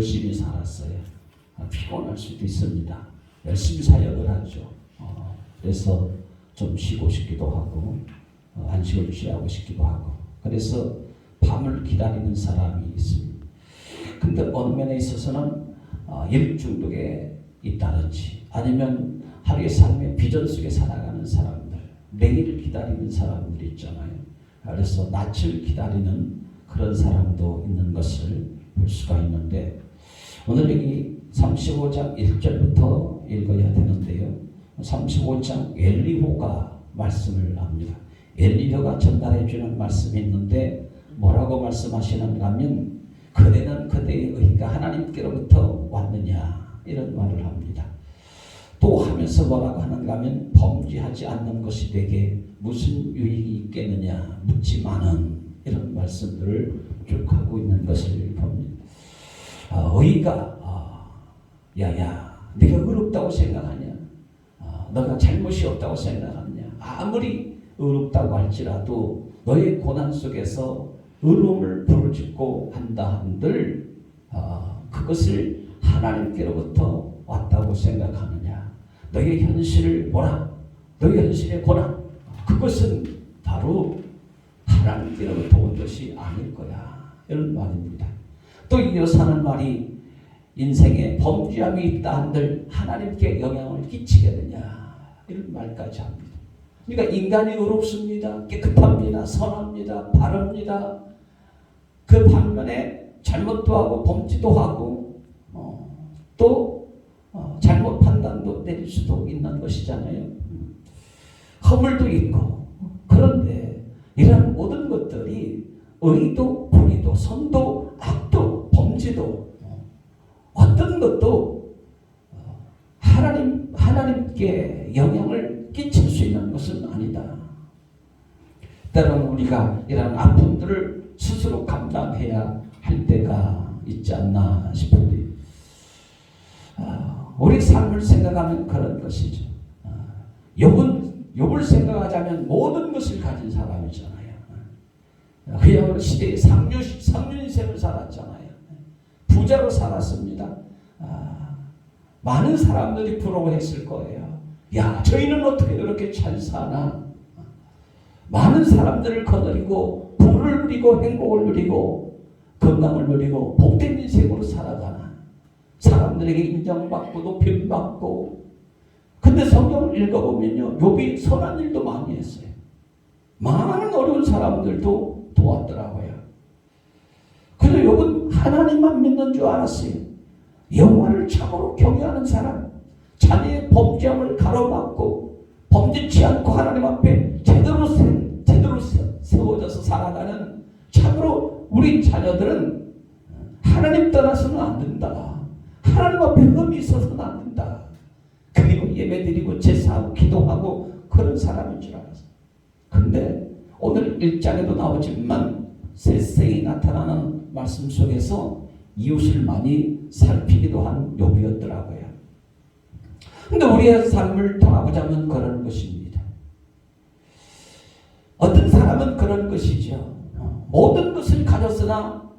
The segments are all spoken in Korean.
열심히 살았어요. 피곤할 수도 있습니다. 열심히 사역을 하죠. 그래서 좀 쉬고 싶기도 하고 안식을 취하고 싶기도 하고 그래서 밤을 기다리는 사람이 있습니다. 근데 어느 면에 있어서는 일 중독에 있다든지 아니면 하루의 삶의 비전 속에 살아가는 사람들, 내일을 기다리는 사람들 있잖아요. 그래서 낯을 기다리는 그런 사람도 있는 것을 볼 수가 있는데 오늘 여기 35장 1절부터 읽어야 되는데요. 35장 엘리후가 말씀을 합니다. 엘리후가 전달해 주는 말씀이 있는데 뭐라고 말씀하시는가 하면 그대는 그대의 의가 하나님께로부터 왔느냐 이런 말을 합니다. 또 하면서 뭐라고 하는가 하면 범죄하지 않는 것이 내게 무슨 유익이 있겠느냐 묻지만은 이런 말씀들을 쭉 하고 있는 것을 봅니다. 의가 야야 네가 의롭다고 생각하냐? 너가 잘못이 없다고 생각하냐? 아무리 의롭다고 할지라도 너의 고난 속에서 의로움을 부르짖고 한다 한들 그것을 하나님께로부터 왔다고 생각하느냐? 너의 현실을 보라. 너의 현실의 고난 그것은 바로 하나님께로부터 온 것이 아닐 거야. 이런 말입니다. 또 이어서 하는 말이 인생에 범죄함이 있다 한들 하나님께 영향을 끼치겠느냐 이런 말까지 합니다. 그러니까 인간이 의롭습니다. 깨끗합니다. 선합니다. 바릅니다. 그 반면에 잘못도 하고 범죄도 하고 또 잘못 판단도 내릴 수도 있는 것이잖아요. 허물도 있고 그런데 이런 모든 것들이 의도 불의도 선도 악도 범죄도 어떤 것도 하나님께 영향을 끼칠 수 있는 것은 아니다. 때로는 우리가 이런 아픔들을 스스로 감당해야 할 때가 있지 않나 싶은데 우리 삶을 생각하면 그런 것이죠. 욥을 생각하자면 모든 것을 가진 사람이잖아요. 그야말로 시대의 상류 인생을 살았잖아요. 부자로 살았습니다. 많은 사람들이 부러워했을 거예요. 야, 저희는 어떻게 이렇게 잘 사나? 많은 사람들을 거느리고 부를 누리고 행복을 누리고 건강을 누리고 복된 인생으로 살아가나? 사람들에게 인정받고 높임받고 근데 성경을 읽어보면요. 욥이 선한 일도 많이 했어요. 많은 어려운 사람들도 도왔더라고요. 그래서 욥은 하나님만 믿는 줄 알았어요. 여호와를 참으로 경외하는 사람, 자기의 범죄함을 가로막고 범죄치 않고 하나님 앞에 제대로 세워져서 살아가는 참으로 우리 자녀들은 하나님 떠나서는 안 된다. 하나님 앞에 흠이 있어서는 안 된다. 그리고 예배드리고 제사하고 기도하고 그런 사람인 줄 알았어요. 근데 오늘 1장에도 나오지만 세세히 나타나는 말씀 속에서 이웃을 많이 살피기도 한 욥이었더라고요. 근데 우리의 삶을 돌아보자면 그런 것입니다. 어떤 사람은 그런 것이죠. 모든 것을 가졌으나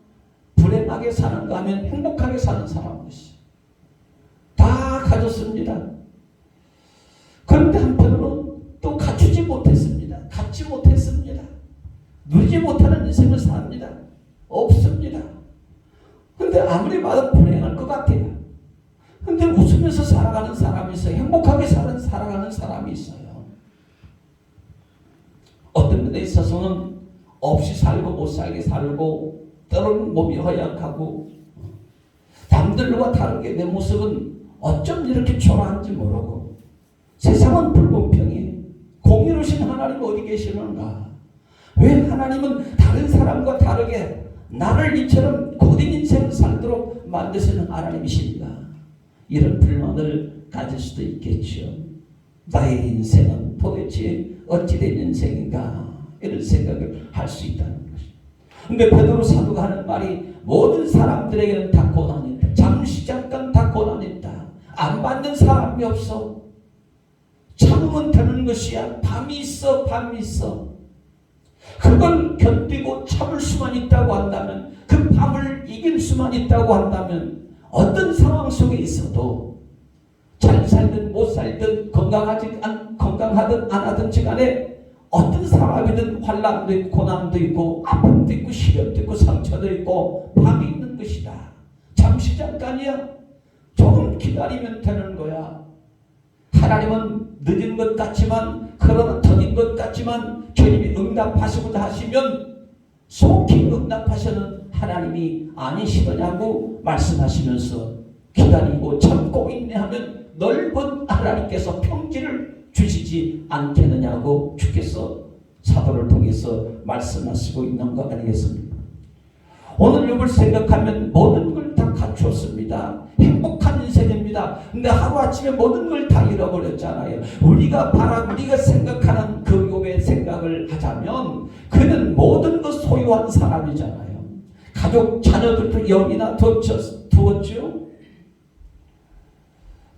불행하게 사는가 하면 행복하게 사는 사람이었어요. 다 가졌습니다. 그런데 한편으로는 또 갖추지 못했습니다. 갖지 못했습니다. 누리지 못하는 인생을 삽니다. 없습니다. 근데 아무리 봐도 불행할 것 같아요. 근데 웃으면서 살아가는 사람이 있어요. 행복하게 살아가는 사람이 있어요. 어떤 데 있어서는 없이 살고 못 살게 살고 때로는 몸이 허약하고 남들과 다르게 내 모습은 어쩜 이렇게 초라한지 모르고 세상은 불공평해. 공의로우신 하나님 어디 계시는가? 왜 하나님은 다른 사람과 다르게 나를 이처럼 고된 인생을 살도록 만드시는 하나님이신가? 이런 불만을 가질 수도 있겠죠. 나의 인생은 도대체 어찌된 인생인가? 이런 생각을 할 수 있다는 것입니다. 근데 베드로 사도가 하는 말이 모든 사람들에게는 다 고난이 있다. 잠시 잠깐 다 고난이 있다. 안 받는 사람이 없어. 참으면 되는 것이야. 밤이 있어. 밤이 있어. 그걸 견디고 참을 수만 있다고 한다면 그 밤을 이길 수만 있다고 한다면 어떤 상황 속에 있어도 잘 살든 못 살든 건강하든 안 하든지 간에 어떤 사람이든 환난도 있고 고난도 있고 아픔도 있고 시련도 있고 상처도 있고 밤이 있는 것이다. 잠시 잠깐이야. 조금 기다리면 되는 거야. 하나님은 늦은 것 같지만, 그러나 더딘 것 같지만 주님이 응답하시고자 하시면 속히 응답하시는 하나님이 아니시더냐고 말씀하시면서 기다리고 참고 인내하면 넓은 하나님께서 평지를 주시지 않겠느냐고 주께서 사도를 통해서 말씀하시고 있는 것 아니겠습니까? 오늘 욥을 생각하면 모든 걸 다 갖추었습니다. 행복한 인생입니다. 근데 하루아침에 모든 걸 다 잃어버렸잖아요. 우리가 생각하는 그 욥의 생각을 하자면 그는 모든 것 소유한 사람이잖아요. 가족, 자녀들도 영이나 두었죠.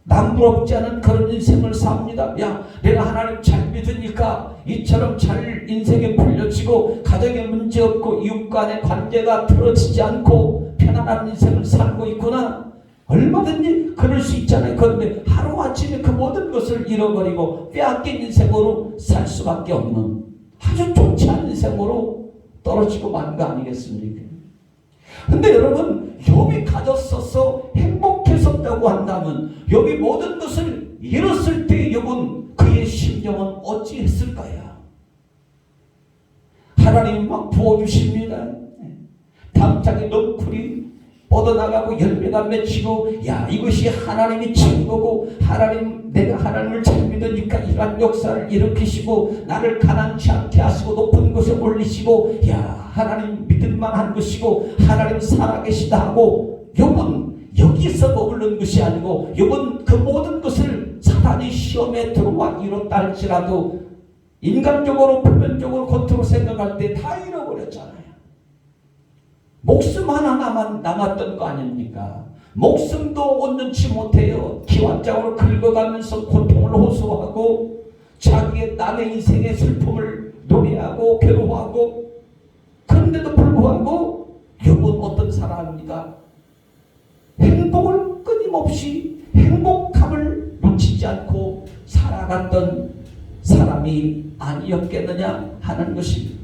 남부럽지 않은 그런 인생을 삽니다. 야, 내가 하나님 잘 믿으니까 이처럼 잘 인생에 풀려지고 가정에 문제 없고 이웃 간의 관계가 틀어지지 않고 편안한 인생을 살고 있구나. 얼마든지 그럴 수 있잖아요. 그런데 하루아침에 그 모든 것을 잃어버리고 빼앗긴 인생으로 살 수밖에 없는 아주 좋지 않은 인생으로 떨어지고 만 거 아니겠습니까? 근데 여러분, 욥이 가졌어서 행복했었다고 한다면 욥이 모든 것을 잃었을 때 욥은 그의 심정은 어찌했을까요? 하나님이 막 부어주십니다. 담장에 넝쿨이 뻗어나가고 열매가 맺히고, 야, 이것이 하나님이 친 거고, 내가 하나님을 잘 믿으니까 이러한 역사를 일으키시고 나를 가난치 않게 하시고 높은 곳에 올리시고, 야, 하나님 믿을만한 것이고 하나님 살아계시다 하고, 욥은 여기서 머무는 것이 아니고 욥은 그 모든 것을 사단이 시험에 들어와 잃었다 할지라도 인간적으로 표면적으로 겉으로 생각할 때 다 잃어버렸잖아요. 목숨 하나만 남았던 거 아닙니까? 목숨도 온전치 못해요. 기완장으로 긁어가면서 고통을 호소하고 자기의 남의 인생의 슬픔을 노래하고 괴로워하고, 그런데도 불구하고 욥은 어떤 사람입니까? 행복을 끊임없이 행복함을 놓치지 않고 살아갔던 사람이 아니었겠느냐 하는 것입니다.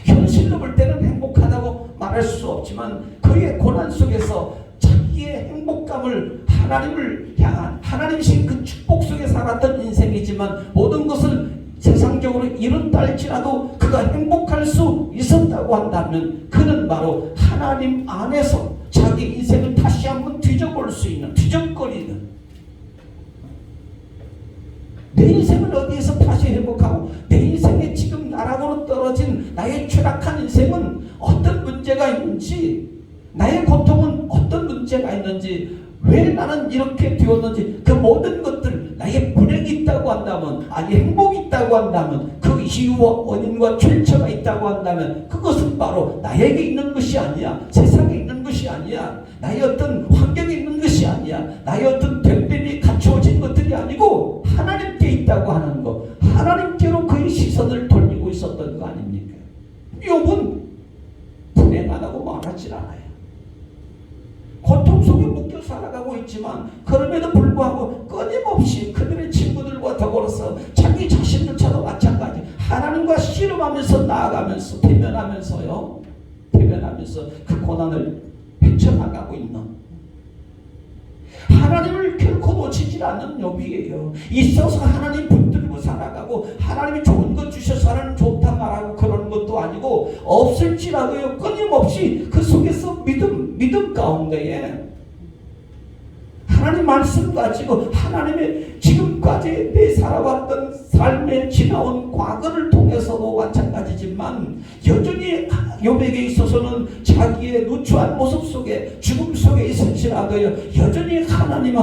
현실로 볼 때는 행복하다고 말할 수 없지만 그의 고난 속에서 자기의 행복감을 하나님을 향한 하나님이신 그 축복 속에 살았던 인생이지만 모든 것을 세상적으로 잃었다 할지라도 그가 행복할 수 있었다고 한다면 그는 바로 하나님 안에서 자기 인생을 다시 한번 뒤져볼 수 있는, 뒤적거리는, 내 인생을 어디에서 다시 회복하고 내 인생에 지금 나락으로 떨어진 나의 추락한 인생은 어떤 문제가 있는지, 나의 고통은 어떤 문제가 있는지, 왜 나는 이렇게 되었는지, 그 모든 것들, 나의 불행이 있다고 한다면, 아니 행복이 있다고 한다면, 그 이유와 원인과 출처가 있다고 한다면 그것은 바로 나에게 있는 것이 아니야, 세상에 있는 것이 아니야, 나의 어떤 환경에 있는 것이 아니야, 나의 어떤 변변이 갖추어진 것들이 아니고 하나님께 있다고 하는 것, 하나님께로 그의 시선을 돌리고 있었던 거 아닙니까? 욥은 불행하다고 말하지 않아요. 고통 속에 묶여 살아가고 있지만 그럼에도 불구하고 끊임없이 그들의 친구들과 더불어서 자기 자신들처럼 마찬가지 하나님과 씨름하면서 나아가면서 대면하면서 그 고난을 헤쳐나가고 있는, 하나님을 결코 놓치지 않는 욥이에요. 있어서 하나님 붙들고 살아가고 하나님이 좋은 것 주셔서 하나님 좋다 말하고 그런 것도 아니고, 없을지라도요 끊임없이 그 속에서 믿음 가운데에 하나님 말씀 가지고 하나님의 지금까지 내 살아왔던 삶에 지나온 과거를 통해서도 마찬가지지만 여전히 욥에게 있어서는 자기의 누추한 모습 속에 죽음 속에 있을지라도요 여전히 하나님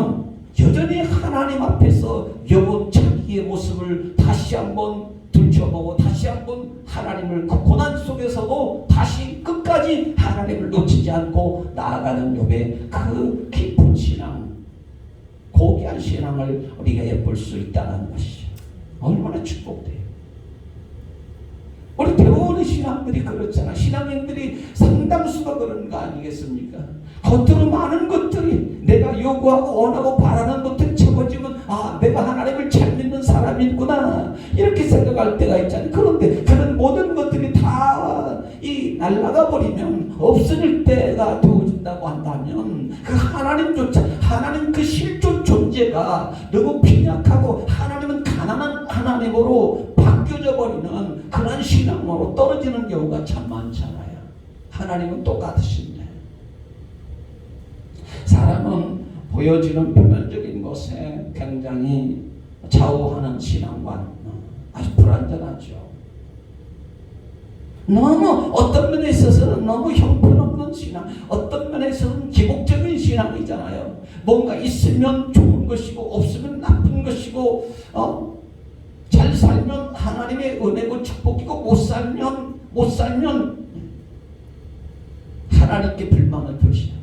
앞에서 욥은 자기의 모습을 다시 한번 들춰보고 다시 한번 하나님을 그 고난 속에서도 다시 끝까지 하나님을 놓치지 않고 나아가는 욥의 그 깊은 신앙, 고귀한 신앙을 우리가 엿볼 수 있다는 것이죠. 얼마나 축복돼요. 우리 대부분의 신앙들이 그렇잖아. 신앙인들이 상당수가 그런 거 아니겠습니까? 겉으로 많은 것들을 요구하고 원하고 바라는 것들 채워지면 내가 하나님을 잘 믿는 사람이구나 이렇게 생각할 때가 있잖아요. 그런데 그런 모든 것들이 다 날아가 버리면 없어질 때가 되어진다고 한다면 그 하나님조차 하나님 그 실존 존재가 너무 빈약하고 하나님은 가난한 하나님으로 바뀌어져 버리는 그런 신앙으로 떨어지는 경우가 참 많잖아요. 하나님은 똑같으신데 사람은 보여지는 표면적인 것에 굉장히 좌우하는 신앙관 아주 불완전하죠. 너무 어떤 면에 있어서는 너무 형편없는 신앙, 어떤 면에 있어서는 기복적인 신앙이잖아요. 뭔가 있으면 좋은 것이고 없으면 나쁜 것이고 잘 살면 하나님의 은혜고 축복이고 못 살면 하나님께 불만을 표시해요.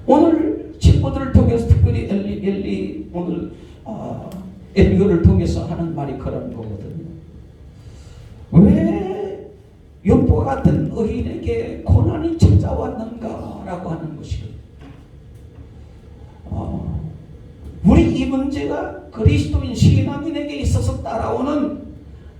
오늘 친구들을 통해서 특별히 엘리 오늘 엘리거를 통해서 하는 말이 그런 거거든요. 왜 욥과 같은 의인에게 고난이 찾아왔는가라고 하는 것이거든요. 우리 이 문제가 그리스도인 신앙인에게 있어서 따라오는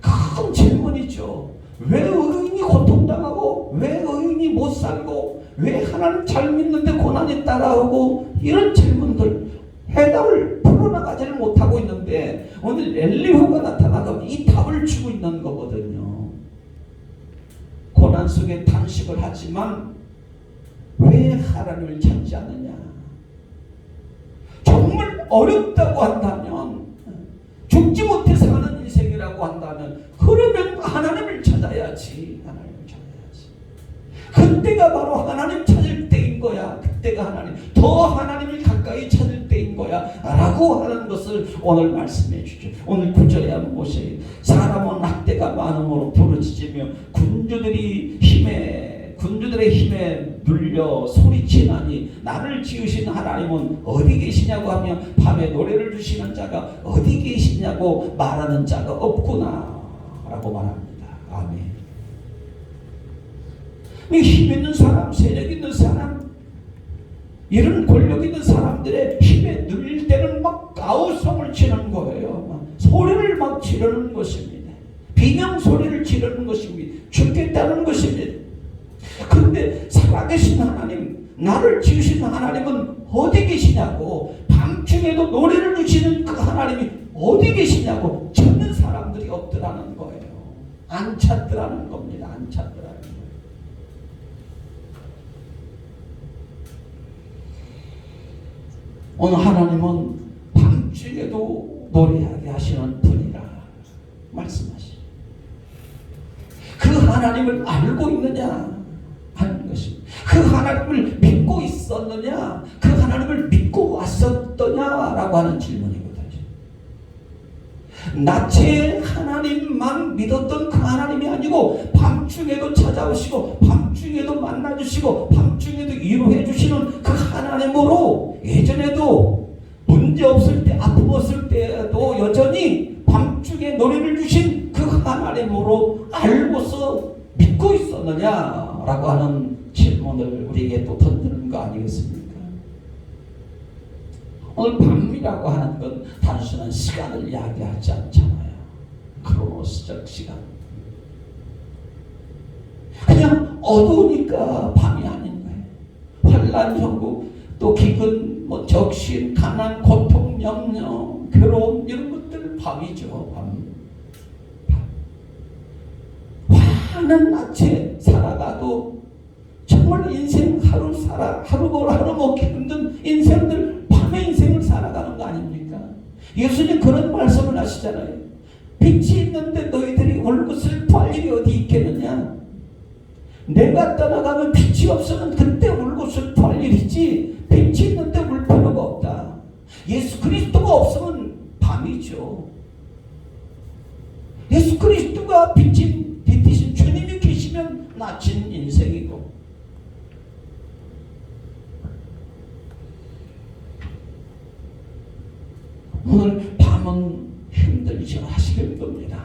큰 질문이죠. 왜 의인이 고통당하고 왜 의인이 못 살고 왜 하나님 잘 믿는데 고난이 따라오고 이런 질문들 해답을 풀어나가지를 못하고 있는데 오늘 엘리후가 나타나서 이 답을 주고 있는 거거든요. 고난 속에 탄식을 하지만 왜 하나님을 찾지 않느냐. 정말 어렵다고 한다면 죽지 못해 사는 인생이라고 한다면 그러면 하나님을 찾아야지. 하나님을 찾아야지. 그때가 바로 하나님 찾을 때인 거야. 그때가 더 하나님을 가까이 찾을 때인 거야 라고 하는 것을 오늘 말씀해 주죠. 오늘 구절에 한번 보세요. 사람은 학대가 많음으로 부르짖으며 군주들의 힘에 눌려 소리치나니 나를 지으신 하나님은 어디 계시냐고 하면 밤에 노래를 주시는 자가 어디 계시냐고 말하는 자가 없구나 라고 말합니다. 아멘. 힘 있는 사람, 세력 있는 사람, 이런 권력 있는 사람들의 힘에 눌릴 때는 막 가오성을 치는 거예요. 막 소리를 막 지르는 것입니다. 비명 소리를 지르는 것입니다. 죽겠다는 것입니다. 그런데 살아계신 하나님, 나를 지으신 하나님은 어디 계시냐고, 밤중에도 노래를 주시는 그 하나님이 어디 계시냐고 찾는 사람들이 없더라는 거예요. 안 찾더라는 겁니다. 안 찾더라는 거예요. 오늘 하나님은 밤중에도 노래하게 하시는 분이라 말씀하시죠. 그 하나님을 알고 있느냐 하는 것입니다. 그 하나님을 믿고 있었느냐, 그 하나님을 믿고 왔었더냐라고 하는 질문이거든요. 낮에 하나님만 믿었던 그 하나님이 아니고 밤중에도 찾아오시고 밤중에도 만나주시고 밤중에도 위로해 주시는 그 하나님으로 예전에도 문제 없을 때, 아픔 없을 때도 여전히 밤중에 노래를 주신 그 하나님으로 알고서 믿고 있었느냐라고 하는 질문을 우리에게 또 던지는 거 아니겠습니까? 오늘 밤이라고 하는 건 단순한 시간을 이야기하지 않잖아요. 크로노스적 시간. 그냥 어두우니까 밤이 아닌 거예요. 환난, 형국, 또 기근, 적신, 가난, 고통, 염려, 괴로움 이런 것들 밤이죠. 밤. 환한 낮에 살아가도 정말 인생 하루 먹기 힘든 인생들 밤의 인생을 살아가는 거 아닙니까? 예수님 그런 말씀을 하시잖아요. 빛이 있는데 너희들이 울고 슬퍼할 일이 어디 있겠느냐? 내가 떠나가면 빛이 없으면 그때 울고 슬퍼할 일이지 빛이 있는데 울 필요가 없다. 예수 그리스도가 없으면 밤이죠. 예수 그리스도가 빛인 주님이 계시면 낮은 인생이고, 오늘 밤은 힘들지 하시길 겁니다.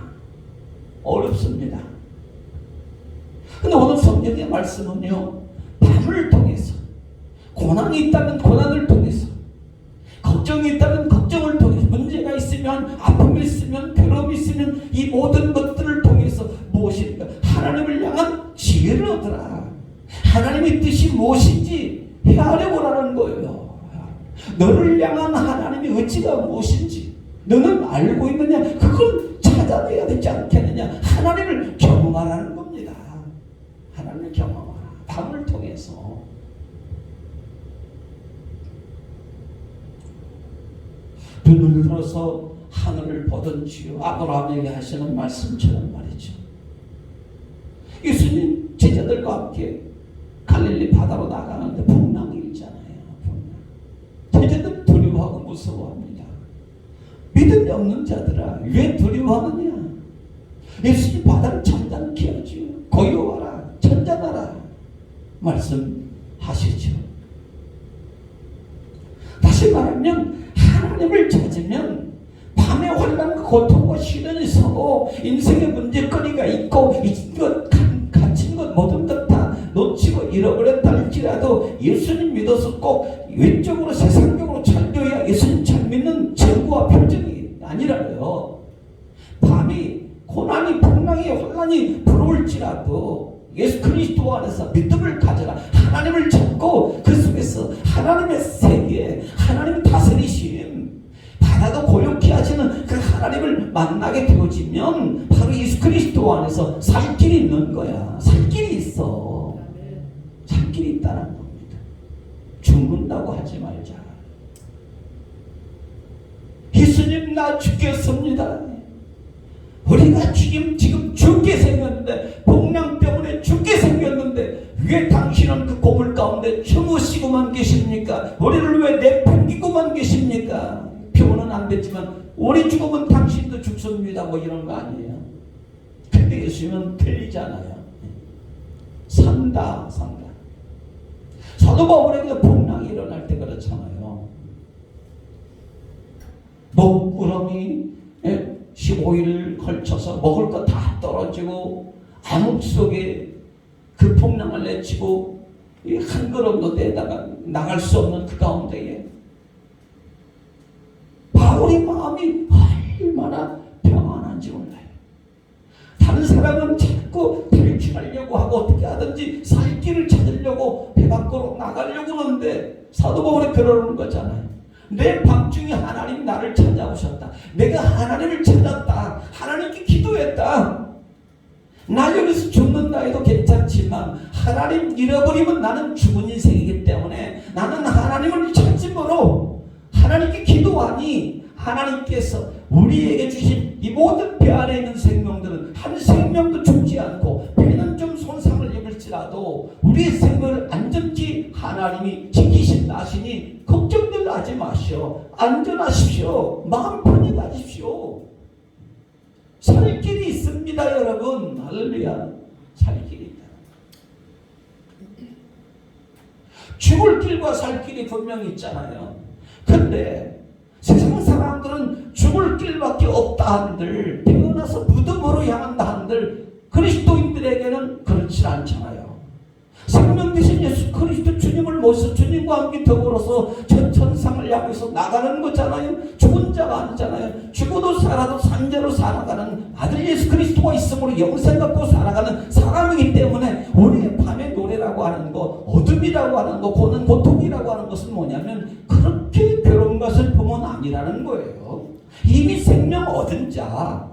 어렵습니다. 근데 오늘 성경의 말씀은요, 밤을 통해서, 고난이 있다면 고난을 통해서, 걱정이 있다면 걱정을 통해서, 문제가 있으면, 아픔이 있으면, 괴로움이 있으면 이 모든 것들을 통해서 무엇인가 하나님을 향한 지혜를 얻으라. 하나님의 뜻이 무엇인지 헤아려고 하는 거예요. 너를 향한 하나님의 의지가 무엇인지 너는 알고 있느냐? 그걸 찾아내야 되지 않겠느냐? 하나님을 경험하라는 겁니다. 하나님을 경험하라. 밤을 통해서. 눈을 들어서 하늘을 보던지요. 아브라함에게 하시는 말씀처럼 말이죠. 예수님 제자들과 함께 갈릴리 바다로 나가는데 풍랑이 일잖아요. 제자들 두려워하고 무서워합니다. 믿음이 없는 자들아, 왜 두려워하느냐? 예수님 바다를 잠잠케 하지요. 고요하라, 천장하라 말씀하시죠. 다시 말하면 하나님을 찾으면 밤에 환난과 고통과 시련이 서고 인생의 문제거리가 있고 갇힌 것 모든 것 다 놓치고 잃어버렸다 할지라도 예수님 믿어서 꼭 외적으로 세상적으로 잘 되어야 예수님 잘 믿는 증거와 표정이 아니라요. 밤이 고난이 풍랑이 환난이 불어올지라도 예수 그리스도 안에서 믿음을 가져라. 하나님을 찾고 그 속에서 하나님의 세계, 하나님의 다스리심, 바다도 고요케 하시는 그 하나님을 만나게 되어지면 바로 예수 그리스도 안에서 살 길이 있는 거야. 살 길이 있어. 살 길이 있다는 겁니다. 죽는다고 하지 말자. 예수님 나 죽겠습니다. 우리가 지금 죽게 생겼는데, 복랑 때문에 죽게 생겼는데 왜 당신은 그 고물 가운데 주무시고만 계십니까? 우리를 왜 내팽기고만 계십니까? 표현은 안 됐지만 우리 죽으면 당신도 죽습니다 뭐 이런 거 아니에요. 근데 예수님은 틀리잖아요. 산다. 사도 바울에게 복랑이 일어날 때 그렇잖아요. 먹구름이 15일 걸쳐서 먹을 거 다 떨어지고 암흑 속에 그 풍랑을 내치고 한 걸음도 내다가 나갈 수 없는 그 가운데에 바울의 마음이 얼마나 평안한지 몰라요. 다른 사람은 자꾸 탈출하려고 하고 어떻게 하든지 살 길을 찾으려고 배 밖으로 나가려고 하는데 사도 바울이 그러는 거잖아요. 내 밤중에 하나님 나를 찾아오셨다. 내가 하나님을 찾았다. 하나님께 기도했다. 나 여기서 죽는다 해도 괜찮지만 하나님 잃어버리면 나는 죽은 인생이기 때문에 나는 하나님을 찾음으로 하나님께 기도하니 하나님께서 우리에게 주신 이 모든 배 안에 있는 생명들은 한 생명도 죽지 않고 배는 좀 손상을 입을지라도 우리의 생명을 안전히 하나님이 지키신다 하시니 걱정들 하지 마시오. 안전하십시오. 마음 편히 가십시오. 살 길이 있습니다 여러분. 할렐루야. 살 길이 있다. 죽을 길과 살 길이 분명히 있잖아요. 근데 세상 사람들은 죽을 길밖에 없다 한들, 태어나서 무덤으로 향한다 한들 그리스도인들에게는 그렇지 않잖아요. 생명 되신 예수 그리스도 주님을 모셔 주님과 함께 더불어서 천상을 향해서 나가는 거잖아요. 죽은 자가 아니잖아요. 죽어도 살아도 산재로 살아가는 아들 예수 그리스도가 있으므로 영생 갖고 살아가는 사람이기 때문에 우리의 밤의 노래라고 하는 거, 어둠이라고 하는 거, 고통이라고 하는 것은 뭐냐면 그렇게 괴로운 것을 보면 아니라는 거예요. 이미 생명 얻은 자,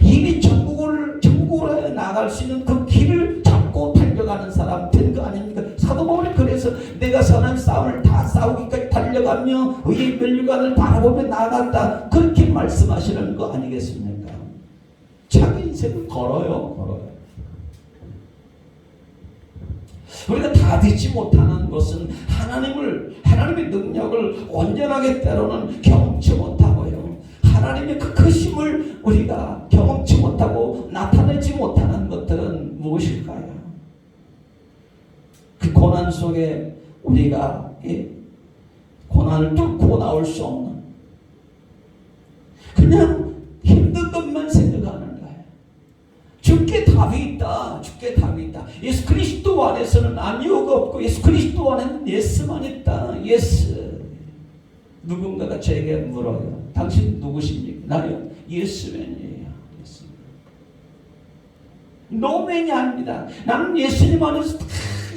이미 천국으로 나갈 수 있는 그 길을 잡고 달려가는 사람 된 거 아닙니까? 사도 바울이 그래서 내가 선한 싸움을 다 싸우기까지 달려가며 의의 멸류관을 바라보며 나아간다 그렇게 말씀하시는 거 아니겠습니까? 자기 인생을 걸어요. 우리가 다 되지 못하는 것은 하나님의 능력을 온전하게 때로는 경험치 못하고요. 하나님의 그 크심을 우리가 경험치 못하고 나타내지 못하는 것들은 무엇일까요? 그 고난 속에 우리가 고난을 뚫고 나올 수 없는 그냥 힘든 것만 생각하는 거예요. 죽게 답이 있다. 주께 답이 있다. 예수 그리스도 안에서는 아니오가 없고 예수 그리스도 안에는 예스만 있다. 예스. 누군가가 저에게 물어요. 당신 누구십니까? 나요? 예스맨이에요. 노맨이 아닙니다. 나는 예수님 안에서 다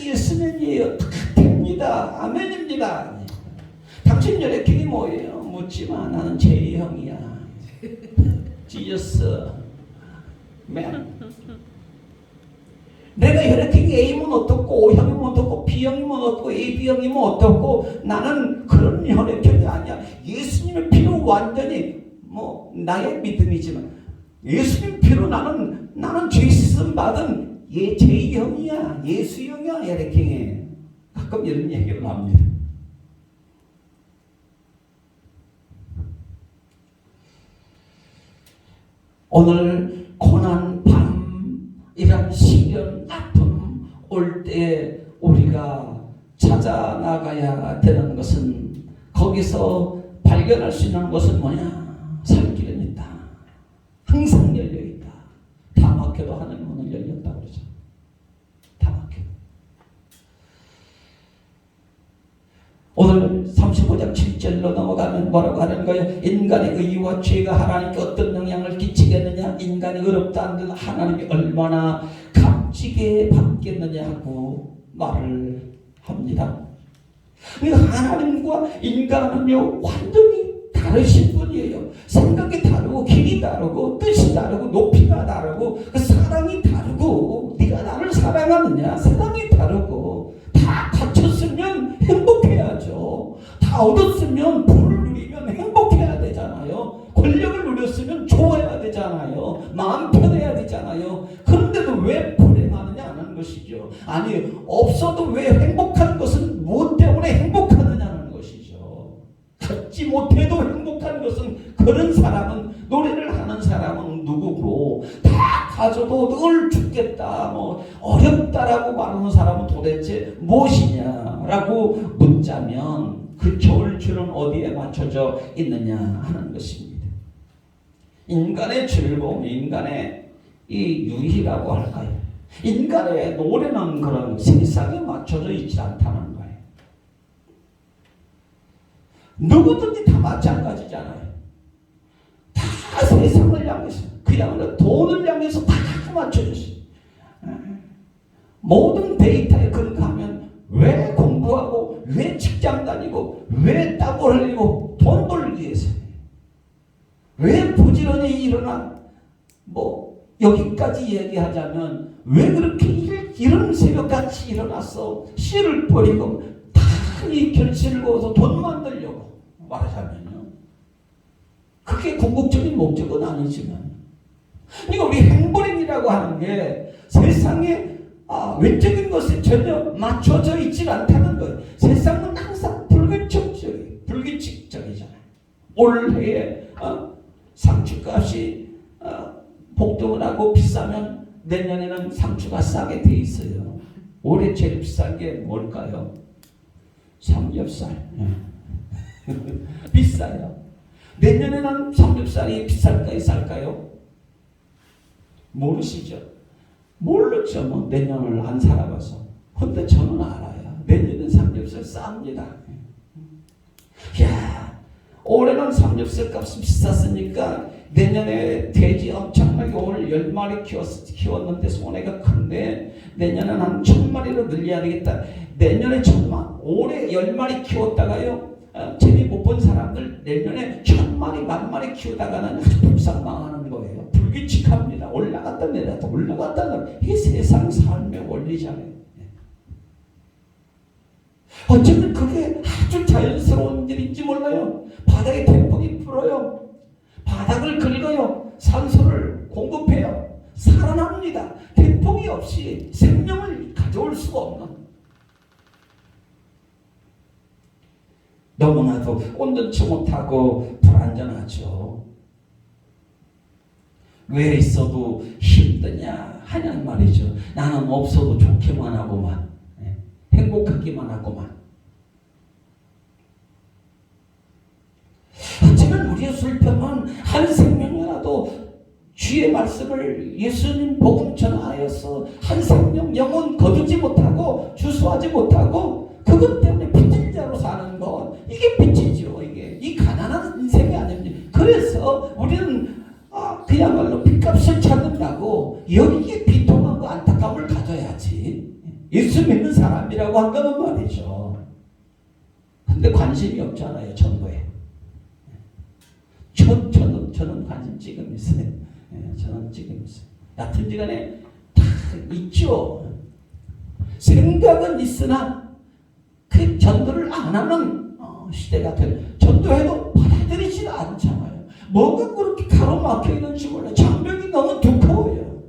예스맨이에요. 다 됩니다. 아멘입니다. 당신 혈액형이 뭐예요? 묻지마. 나는 J형이야. 지저스 맨. 내가 혈액형이 A면 어떻고 O형이면 어떻고 B형이면 어떻고 AB형이면 어떻고 나는 그런 혈액형이 아니야. 예수님의 피로 완전히 뭐 나의 믿음이지만 예수님 피로 나는 죄 씻음 받은 J형이야. 예수형이야. 혈액형이. 가끔 이런 얘기를 합니다. 오늘 고난 밤이란 시련 아픔 올 때 우리가 찾아 나가야 되는 것은 거기서 발견할 수 있는 것은 뭐냐? 살 길은 있다. 항상 열려 있다. 다 막혀도 하나님 문을 열렸다 그러죠. 다 막혀. 오늘 35장 7절로 넘어가면 뭐라고 하는 거예요? 인간의 의와 죄가 하나님께 어떤 영향을 끼치겠느냐? 인간이 어렵다 한들 하나님이 얼마나 값지게 받겠느냐 하고 말을 합니다. 하나님과 인간은요 완전히 다르신 분이에요. 생각이 다르고 길이 다르고 뜻이 다르고 높이가 다르고 그 사랑이 다르고 네가 나를 사랑하느냐? 사랑이 다르고 다 갖췄으면 행복해야죠. 다 얻었으면 부를 누리면 행복해야 되잖아요. 권력을 누렸으면 좋아야 되잖아요. 마음 편해야 되잖아요. 그런데도 왜 불행하느냐 하는 것이죠. 아니 없어도 왜 행복한 것은 무엇 때문에 행복하느냐는 것이죠. 갖지 못해도 행복한 것은 그런 사람은 노래를 하는 사람은 누구고 다 가져도 늘 죽겠다 뭐 어렵다라고 말하는 사람은 도대체 무엇이냐라고 묻자면 그 겨울줄은 어디에 맞춰져 있느냐 하는 것입니다. 인간의 즐거움, 인간의 이 유희라고 할까요? 인간의 노래는 그런 세상에 맞춰져 있지 않다는 거예요. 누구든지 다 마찬가지잖아요. 다 세상을 향해서 그야말로 돈을 향해서 다 맞춰졌어요. 모든 데이터에 근거하면 왜 공부하고 왜 직장 다니고 왜 땀을 흘리고 돈 벌기 위해서 왜 부지런히 일어나 뭐 여기까지 얘기하자면 왜 그렇게 이런 새벽같이 일어났어 씨를 버리고 다 이 결실을 거둬서 돈 만들려고 말하자면요. 그게 궁극적인 목적은 아니지만 그러니까 우리 행복이라고 하는 게 세상에 외적인 것에 전혀 맞춰져 있지 않다는 거예요. 세상은 항상 불규칙적이잖아요. 올해에 상추값이 폭등을 하고 비싸면 내년에는 상추가 싸게 돼 있어요. 올해 제일 비싼 게 뭘까요? 삼겹살. 비싸요. 내년에는 삼겹살이 비쌀까요? 쌀까요? 모르시죠? 모르죠. 뭐 내년을 안 살아봐서. 근데 저는 알아요. 내년은 삼겹살 쌉니다. 야, 올해는 삼겹살 값이 비쌌으니까 내년에 돼지 엄청나게 오늘 10마리 키웠는데 손해가 큰데 내년은 한 1000마리로 늘려야 되겠다. 내년에 1000마리, 올해 10마리 키웠다가요. 재미 못 본 사람들 내년에 1000마리, 10,000마리 키우다가는 아주 불쌍 망하는 거예요. 불규칙합니다. 올라갔다 내려갔다 올라갔다 내려갔다. 이 세상 삶의 원리잖아요. 어쩌면 그게 아주 자연스러운 일인지 몰라요. 바닥에 태풍이 불어요. 바닥을 긁어요. 산소를 공급해요. 살아납니다. 태풍이 없이 생명을 가져올 수가 없는. 너무나도 온전치 못하고 불안전하죠. 왜 있어도 힘드냐 하냔 말이죠. 나는 없어도 좋기만 하고만 행복하기만 하고만. 어쩌면 우리의 슬픔은 한 생명이라도 주의 말씀을 예수님 복음 전하여서 한 생명 영혼 거두지 못하고 주수하지 못하고 그것 때문에 빚진 자로 사는 것, 이게 빚이죠. 이게 이 가난한 인생이 아닙니다. 그래서 우리는 그야말로 빚값을 찾는다고 여기에 비통하고 안타까움을 가져야지. 예수 믿는 사람이라고 한다면 말이죠. 근데 관심이 없잖아요, 전도에. 저는 관심 지금 있어요. 저는 지금 있어요. 얕은 시간에 다 있죠. 생각은 있으나 그 전도를 안 하는 시대가 될. 전도해도 받아들이지 않잖아요. 뭐가 그렇게 가로막혀 있는지 몰라요. 장벽이 너무 두꺼워요.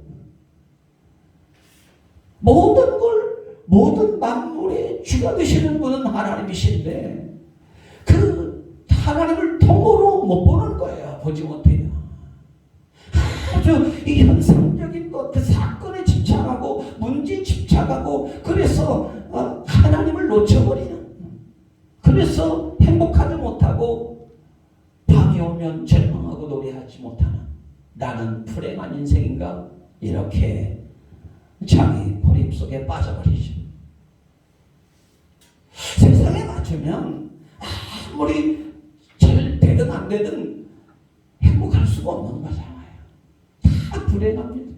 모든 만물의 주가 되시는 분은 하나님이신데 그 하나님을 통으로 못 보는 거예요. 보지 못해요. 아주 이 현상적인 것, 그 사건에 집착하고 문제에 집착하고 그래서 하나님을 놓쳐버리는, 그래서 행복하지 못하고 밤이 오면 절망하고 노래하지 못하는, 나는 불행한 인생인가, 이렇게 자기 고립 속에 빠져버리죠. 세상에 맞추면 아무리 잘 되든 안 되든 행복할 수가 없는 거잖아요. 다 불행합니다.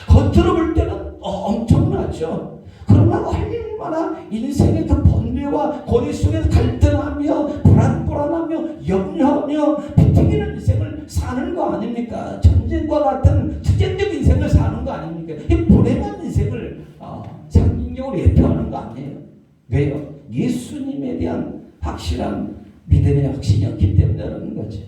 겉으로 볼 때는 엄청나죠. 그러나 얼마나 인생의 그 번뇌와 고뇌 속에서 갈등하며 불안하며 염려하며 비틀기는 인생을 사는 거 아닙니까? 전쟁과 같은 투쟁적 인생을 사는 거 아닙니까? 이 불행한 인생을 상징적으로 예표하는 거 아니에요. 왜요? 예수님에 대한 확실한 믿음의 확신이 없기 때문에 그러는 거죠.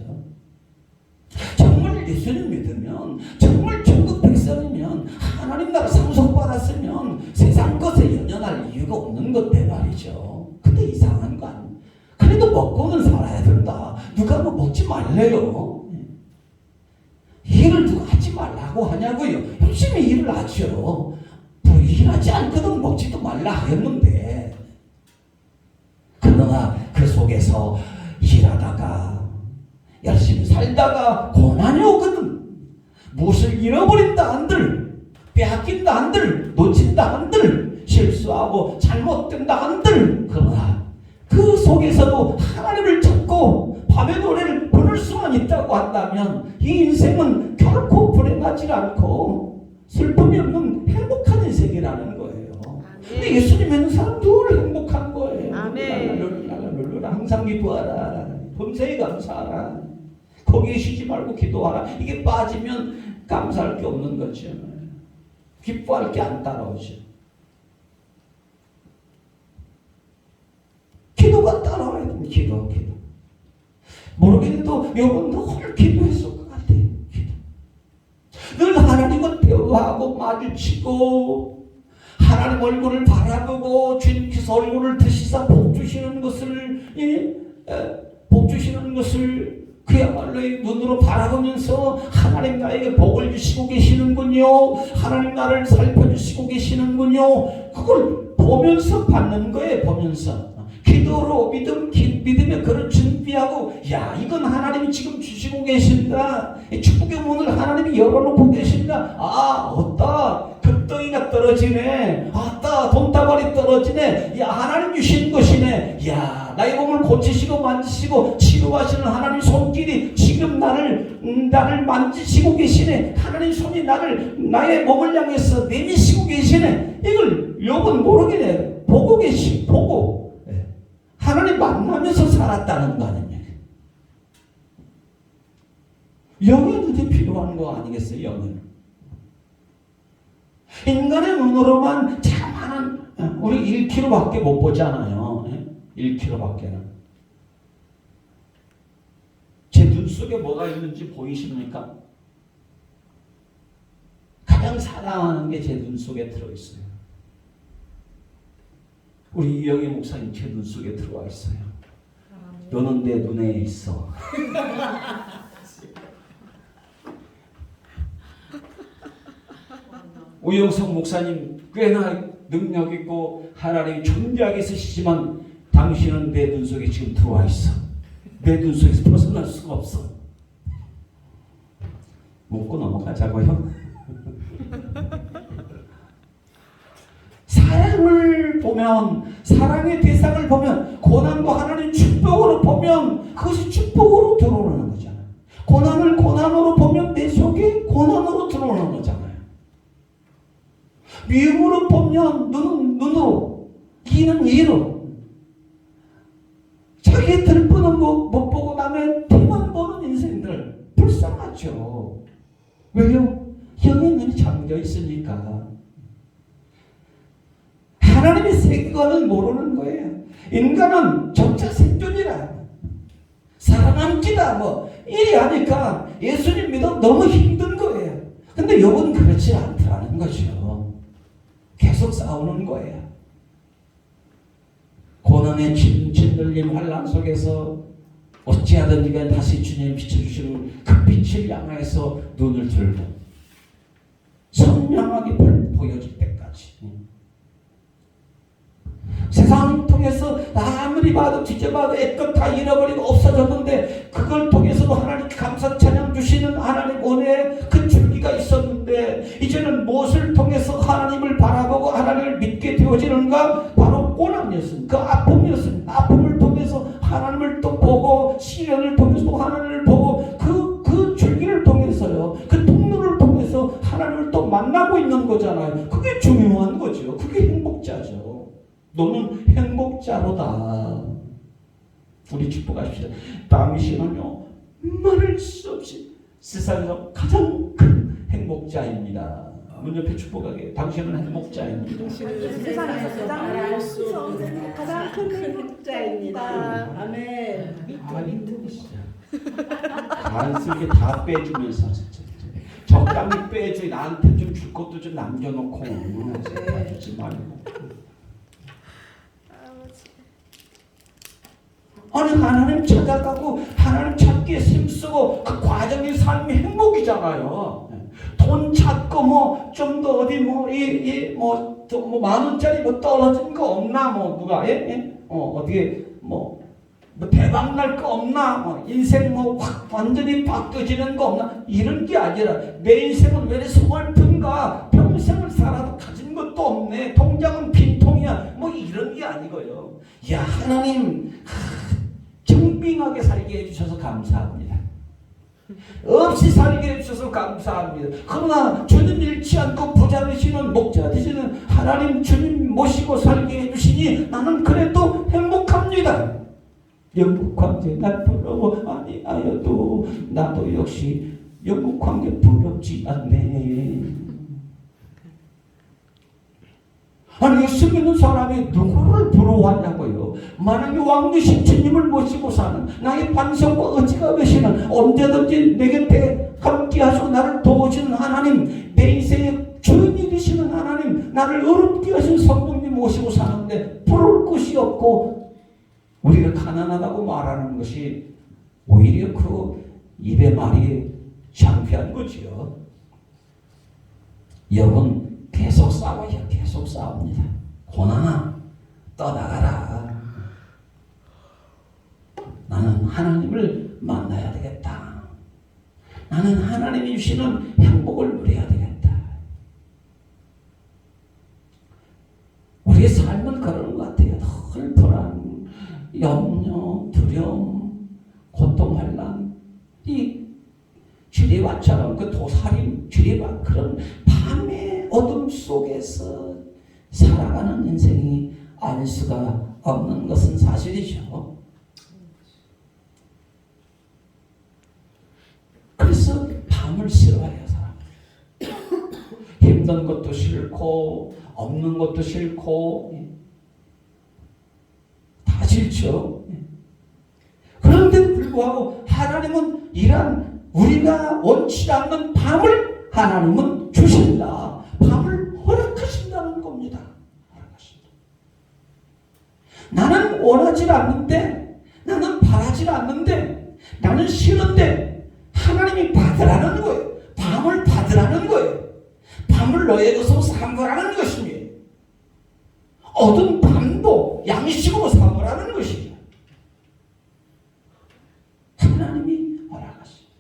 정말 예수님 믿으면, 정말 천국 백성이면, 하나님 나라 상속받았으면 세상 것에 연연할 이유가 없는 건데 말이죠. 근데 이상한 거 아니에요. 그래도 먹고는 살아야 된다. 누가 뭐 먹지 말래요. 일을 누가 하지 말라고 하냐고요. 열심히 일을 하죠. 뭐 일하지 않거든 먹지도 말라 하였는데, 그러나 그 속에서 일하다가 열심히 살다가 고난이 오거든. 무엇을 잃어버린다 한들, 빼앗긴다 한들, 놓친다 한들, 실수하고 잘못된다 한들, 그러나 그 속에서도 하나님을 찾고 밤의 노래를 부를 수만 있다고 한다면 이 인생은 결코 불행하지 않고 슬픔이 없는 행복한 인생이라는 거예요. 근데 예수님 믿는 사람 늘 행복한 거예요. 랄랄랄랄랄랄 항상 기뻐하라. 범사에 감사하라. 거기에 쉬지 말고 기도하라. 이게 빠지면 감사할 게 없는 거죠. 기뻐할 게 안 따라오죠. 기도가 따라와야 됩니다. 기도. 모르겠는데 여러분도 헐 기도했을 것 같아요. 기도. 늘 하나님과 대화하고 마주치고 하나님 얼굴을 바라보고 주님께서 얼굴을 드시사 복주시는 것을 그야말로 눈으로 바라보면서 하나님 나에게 복을 주시고 계시는군요. 하나님 나를 살펴주시고 계시는군요. 그걸 보면서 받는 거예요. 보면서. 기도로 믿음의 그런 준비하고, 야, 이건 하나님이 지금 주시고 계신다. 축복의 문을 하나님이 열어놓고 계신다. 없다. 금덩이가 떨어지네. 아따, 돈다발이 떨어지네. 야, 하나님 주신 것이네. 야, 나의 몸을 고치시고 만지시고 치료하시는 하나님 손길이 지금 나를 만지시고 계시네. 하나님 손이 나의 몸을 향해서 내미시고 계시네. 이걸 여러분 모르겠네. 보고 하나님 만나면서 살았다는 거 아닙니까? 영의 눈이 필요한 거 아니겠어요? 영의. 인간의 눈으로만 자만한 우리 1km밖에 못 보잖아요. 1km밖에는. 제 눈 속에 뭐가 있는지 보이십니까? 가장 사랑하는 게 제 눈 속에 들어있어요. 우리 이영애 목사님 제 눈 속에 들어와 있어요. 너는 내 눈에 있어. 우영석 목사님 꽤나 능력 있고 하나님이 존재하게 쓰시지만 당신은 내 눈 속에 지금 들어와 있어. 내 눈 속에서 벗어날 수가 없어. 묻고 넘어가자고요. 사랑을 보면, 사랑의 대상을 보면, 고난도 하나님 축복으로 보면 그것이 축복으로 들어오는 거잖아요. 고난을 고난으로 보면 내 속에 고난으로 들어오는 거잖아요. 미움으로 보면 눈은 눈으로, 이는 이로. 자기 들보는 못 보고 남의 피만 보는 인생들 불쌍하죠. 왜요? 영의 눈이 잠겨 있으니까. 하나님의 세계관을 모르는 거예요. 인간은 적자 생존이라, 살아남기다 뭐 이리 하니까 예수님 믿어 너무 힘든 거예요. 근데 여러분 그렇지 않다는 거죠. 계속 싸우는 거예요. 고난의 짓눌림 환난 속에서 어찌하든지 간에 다시 주님 비춰주시는 그 빛을 향해서 눈을 들고 선명하게 보여질 때까지. 세상을 통해서 아무리 봐도 뒤져봐도 애껏 다 잃어버리고 없어졌는데 그걸 통해서도 하나님 감사 찬양 주시는 하나님 은혜의 그 줄기가 있었는데 이제는 무엇을 통해서 하나님을 바라보고 하나님을 믿게 되어지는가? 바로 고난이었습니다. 그 아픔이었습니다. 아픔을 통해서 하나님을 또 보고 시련을 통해서 또 하나님을 보고 그 줄기를 통해서요. 그 통로를 통해서 하나님을 또 만나고 있는 거잖아요. 그게 중요한 거죠. 그게 행복자죠. 너는 행복자로다. 우리 축복하십시다. 당신은요 말할 수 없이 세상에서 가장 큰 행복자입니다. 문 옆에 축복하게. 당신은 행복자입니다. 세상에서 가장 큰 행복자입니다. 아멘. 안 쓰게 다 빼주면서 진짜 적당히 빼줘. 나한테 좀 줄 것도 좀 남겨놓고 주지 말고. 아니 하나님 찾아가고 하나님 찾기에 힘쓰고 그 과정의 삶이 행복이잖아요. 돈 찾고 뭐 좀 더 어디 뭐 만 원짜리 뭐 떨어진 거 없나 뭐 누가 어디에 뭐 대박 날 거 없나 뭐 인생 뭐 확 완전히 바뀌어지는 거 없나 이런 게 아니라 내 인생은 왜 이렇게 서글픈가 평생을 살아도 가진 것도 없네 통장은 빈통이야 뭐 이런 게 아니고요. 야 하나님 정빙하게 살게 해주셔서 감사합니다. 없이 살게 해주셔서 감사합니다. 그러나 주님 잃지 않고 부자 되시는 목자 되시는 하나님 주님 모시고 살게 해주시니 나는 그래도 행복합니다. 영국관계 날 부러워 아니하여도 나도 역시 영국관계 부럽지 않네. 아니 예수 믿는 사람이 누구를 부러워하냐고요. 만약에 왕이신 주님을 모시고 사는 나의 반석과 의지가 되시는 언제든지 내 곁에 함께 하시고 나를 도우시는 하나님 내 인생의 주인이 되시는 하나님 나를 어렵게 하신 성령님 모시고 사는데 부러울 것이 없고 우리가 가난하다고 말하는 것이 오히려 그 입의 말이 창피한 거지요. 여러분 계속 싸워요. 계속 싸웁니다. 고난아 떠나가라. 나는 하나님을 만나야 되겠다. 나는 하나님이 주시는 행복을 누려야 되겠다. 우리의 삶은 그런 것 같아요. 늘 불안, 염려, 두려움, 고통, 환난 이 주리와처럼 그 도사림 주리와 그런 밤의 어둠 속에서 살아가는 인생이 알 수가 없는 것은 사실이죠. 그래서 밤을 싫어해요, 사람. 힘든 것도 싫고 없는 것도 싫고 다 싫죠. 그런데 불구하고 하나님은 이러한 우리가 원치 않는 밤을 하나님은 주신다. 밤을 허락하신다는 겁니다. 허락하신다. 나는 원하지 않는데, 나는 바라지 않는데, 나는 싫은데 하나님이 받으라는 거예요. 밤을 받으라는 거예요. 밤을 너의 것으로 삼으라는 것입니다. 어두운 밤도 양식으로 삼으라는 것이에요. 하나님이 허락하십니다.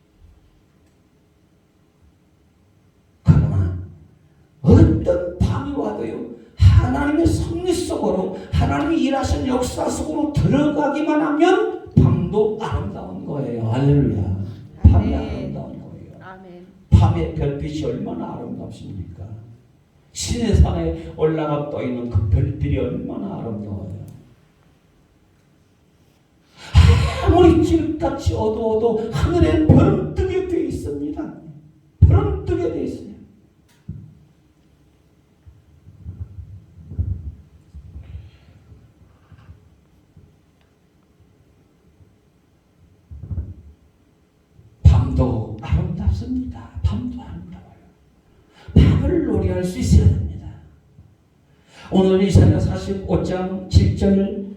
속으로 하나님이 일하신 역사 속으로 들어가기만 하면 밤도 아름다운 거예요. 할렐루야. 밤이 아름다운 거예요. 아멘. 밤의 별빛이 얼마나 아름답습니까? 신의 산에 올라가 떠 있는 그 별들이 얼마나 아름다워요. 아무리 칠같이 어두워도 하늘에 별은 뜨게 되어 있습니다. 별은 뜨게 되어 있어요. 밤도 아름답습니다. 밤도 아름다워요. 밤을 노래할 수 있어야 됩니다. 오늘 이사야 45장 7절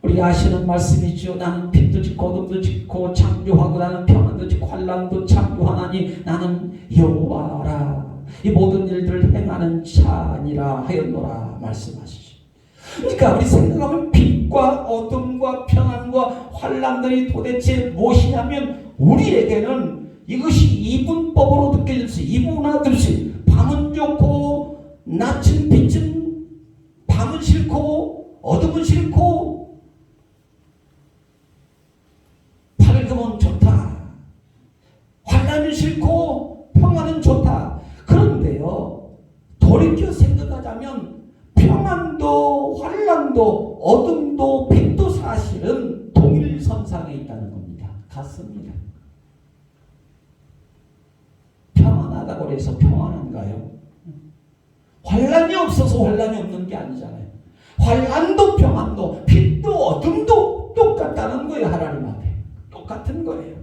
우리 아시는 말씀이죠. 나는 빛도 짓고 어둠도 짓고 창조하고 나는 평안도 짓고 환난도 창조하나니 나는 여호와라. 이 모든 일들을 행하는 자니라 하였노라 말씀하시죠. 그러니까 우리 생각하면 빛과 어둠과 평안과 환난들이 도대체 무엇이냐면 우리에게는 이것이 이분법으로 느껴질 수 이분화될 수 밤은 좋고 낮은 빛은 밤은 싫고 어둠은 싫고 밝음은 좋다. 환난은 싫고 평안은 좋다. 그런데요 돌이켜 생각하자면 평안도 환난도 어둠도 빛도 사실은 동일선상에 있다는 겁니다. 같습니다. 평안하다고 해서 평안한가요? 환난이 없어서 환난이 없는 게 아니잖아요. 환난도 평안도 빛도 어둠도 똑같다는 거예요. 하나님 앞에 똑같은 거예요.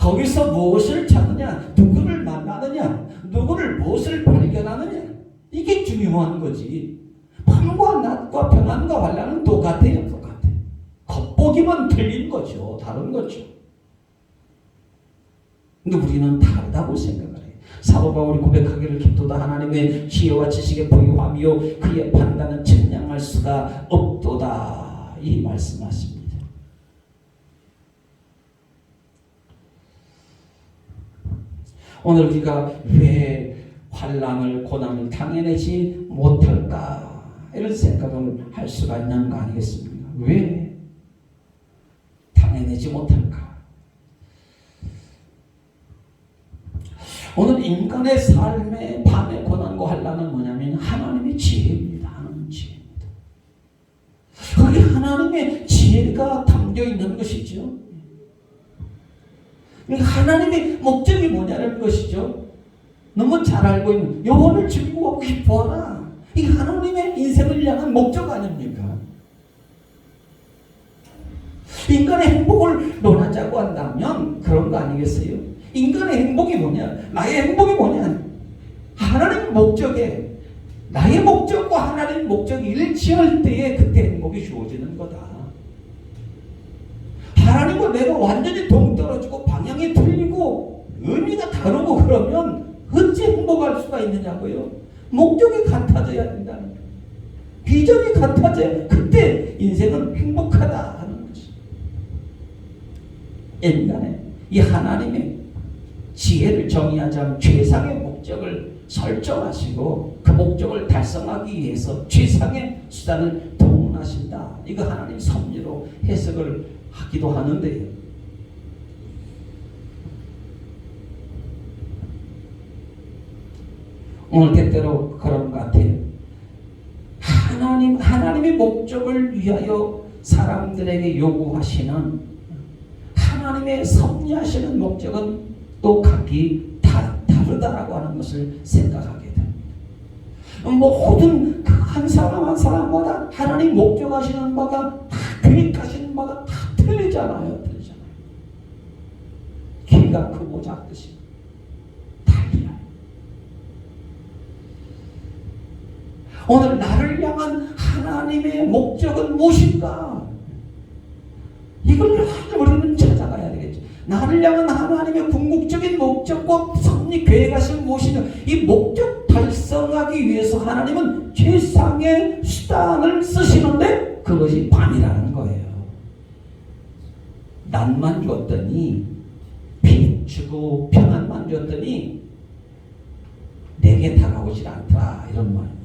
거기서 무엇을 찾느냐, 누구를 만나느냐, 누구를 무엇을 발견하느냐, 이게 중요한 거지. 밤과 낮과 평안과 환난은 똑같아요. 똑같아요. 겉보기만 틀린 거죠. 다른 거죠. 근데 우리는 다르다고 생각을 해요. 사도 바울이 고백하기를 깊도다. 하나님의 지혜와 지식에 부유하며 그의 판단은 측량할 수가 없도다. 이 말씀하십니다. 오늘 우리가 왜 환난을 고난을 당해내지 못할까 이런 생각을 할 수가 있는 거 아니겠습니까? 왜 당해내지 못할까? 오늘 인간의 삶의 밤의 고난과 환난은 뭐냐면 하나님의 지혜입니다. 하나님의 지혜입니다. 거기 하나님의 지혜가 담겨 있는 것이죠. 하나님의 목적이 뭐냐는 것이죠. 너무 잘 알고 있는 영혼을 즐거워하고 기뻐하라. 이게 하나님의 인생을 향한 목적 아닙니까? 인간의 행복을 논하자고 한다면 그런 거 아니겠어요? 인간의 행복이 뭐냐? 나의 행복이 뭐냐? 하나님의 목적에 나의 목적과 하나님의 목적이 일치할 때에 그때 행복이 주어지는 거다. 하나님과 내가 완전히 동떨어지고 방향이 틀리고 의미가 다르고 그러면 어찌 행복할 수가 있느냐고요? 목적이 같아져야 된다는 거예요. 비전이 같아져야 그때 인생은 행복하다 하는 거지. 인간의 이 하나님의 지혜를 정의하자면 최상의 목적을 설정하시고 그 목적을 달성하기 위해서 최상의 수단을 동원하신다. 이거 하나님 섭리로 해석을 하기도 하는데요. 오늘 때때로 그런 것 같아요. 하나님의 목적을 위하여 사람들에게 요구하시는 하나님의 섭리하시는 목적은 또 각기 다르다라고 하는 것을 생각하게 됩니다. 모든 그 한 사람 한 사람마다 하나님 목적하시는 바가 다 계획하시는 바가 다 틀리잖아요. 키가 크고 작듯이 달라요. 오늘 나를 향한 하나님의 목적은 무엇인가? 이걸 우리는 찾아가야 되겠죠. 나를 향한 하나님의 궁극적인 목적과 섭리 계획하신 무엇이냐? 이 목적 달성하기 위해서 하나님은 최상의 수단을 쓰시는데 그것이 밤이라는 거예요. 낮만 줬더니 빛 주고 평안만 줬더니 내게 다가오질 않더라 이런 말입니다.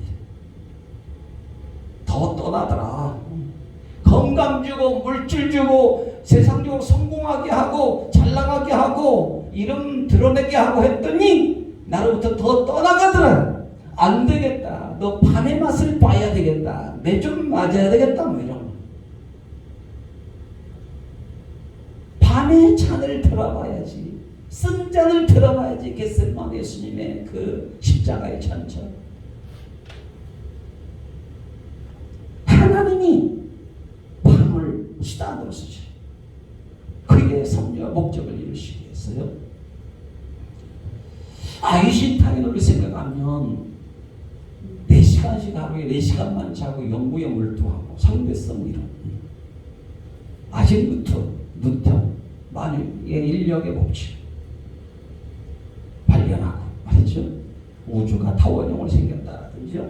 더 떠나더라. 건강 주고 물질 주고 세상적으로 성공하게 하고 잘 나가게 하고 이름 드러내게 하고 했더니 나로부터 더 떠나가더라. 안 되겠다. 너 밤의 맛을 봐야 되겠다. 매 좀 맞아야 되겠다. 뭐 이런 거. 밤의 잔을 들어봐야지. 쓴 잔을 들어봐야지. 겟세마네 예수님의 그 십자가의 잔처럼. 하나님이 밤을 수단으로 쓰지. 그의 섭리와 목적을 이루시기 위해서요. 아인슈타인을 생각하면 4시간씩 하루에 4시간만 자고 연구에 몰두하고 상대성 이론, 뉴턴, 만유의 인력의 법칙 발견하고 말이죠. 우주가 타원형으로 생겼다든지요.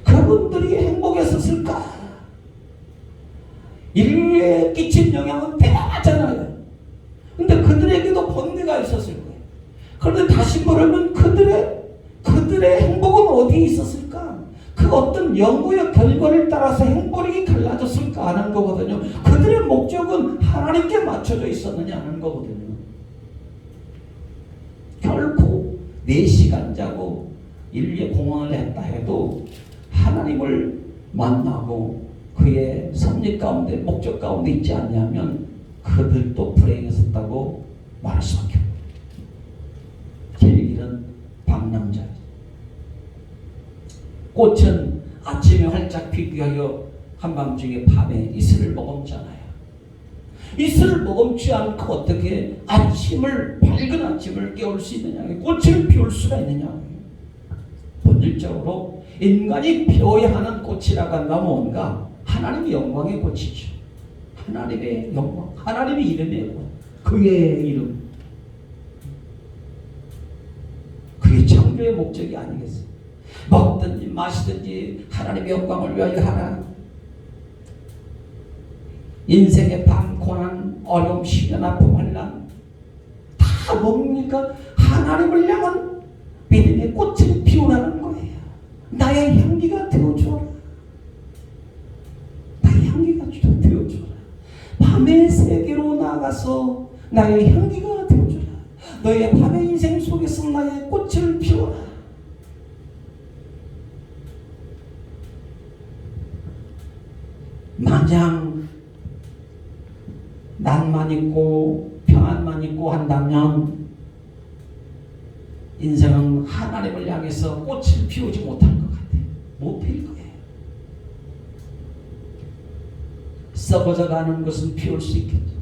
그분들이 행복했었을까? 인류에 끼친 영향은 대단하잖아요. 근데 그들에게도 번뇌가 있었을 거예요. 그런데 다시 말하면 그들의 행복은 어디에 있었을까? 그 어떤 연구의 결과를 따라서 행복이 갈라졌을까 하는 거거든요. 그들의 목적은 하나님께 맞춰져 있었느냐 하는 거거든요. 결코 4시간 자고 인류의 공헌을 했다 해도 하나님을 만나고 그의 섭리 가운데 목적 가운데 있지 않냐면 그들도 불행했었다고 말할 수밖에 없어요. 길 잃은 방랑자. 꽃은 아침에 활짝 피기하여 한밤중에 밤에 이슬을 머금잖아요. 이슬을 머금지 않고 어떻게 밝은 아침을 깨울 수 있느냐, 꽃을 피울 수가 있느냐. 본질적으로 인간이 피워야 하는 꽃이라고 한다면 뭔가 하나님의 영광의 꽃이죠. 하나님의 영광, 하나님의 이름의 꽃, 그의 이름, 그의 창조의 목적이 아니겠어요? 먹든지 마시든지 하나님의 영광을 위하여 하라. 인생의 밤, 고난, 어려움, 시련, 아픔, 환난 다 뭡니까? 하나님을 향한 믿음의 꽃을 피우라는 거예요. 나의 향기가 되어주어라. 나의 향기가 되어주어라. 밤의 세계로 나가서 나의 향기가 되어주라. 너의 밤의 인생 속에서 나의 꽃을 피워라. 만약 낭만 있고 평안만 있고 한다면 인생은 하나님을 향해서 꽃을 피우지 못할 것 같아요. 못 피울 거예요. 썩어져 가는 것은 피울 수 있겠죠.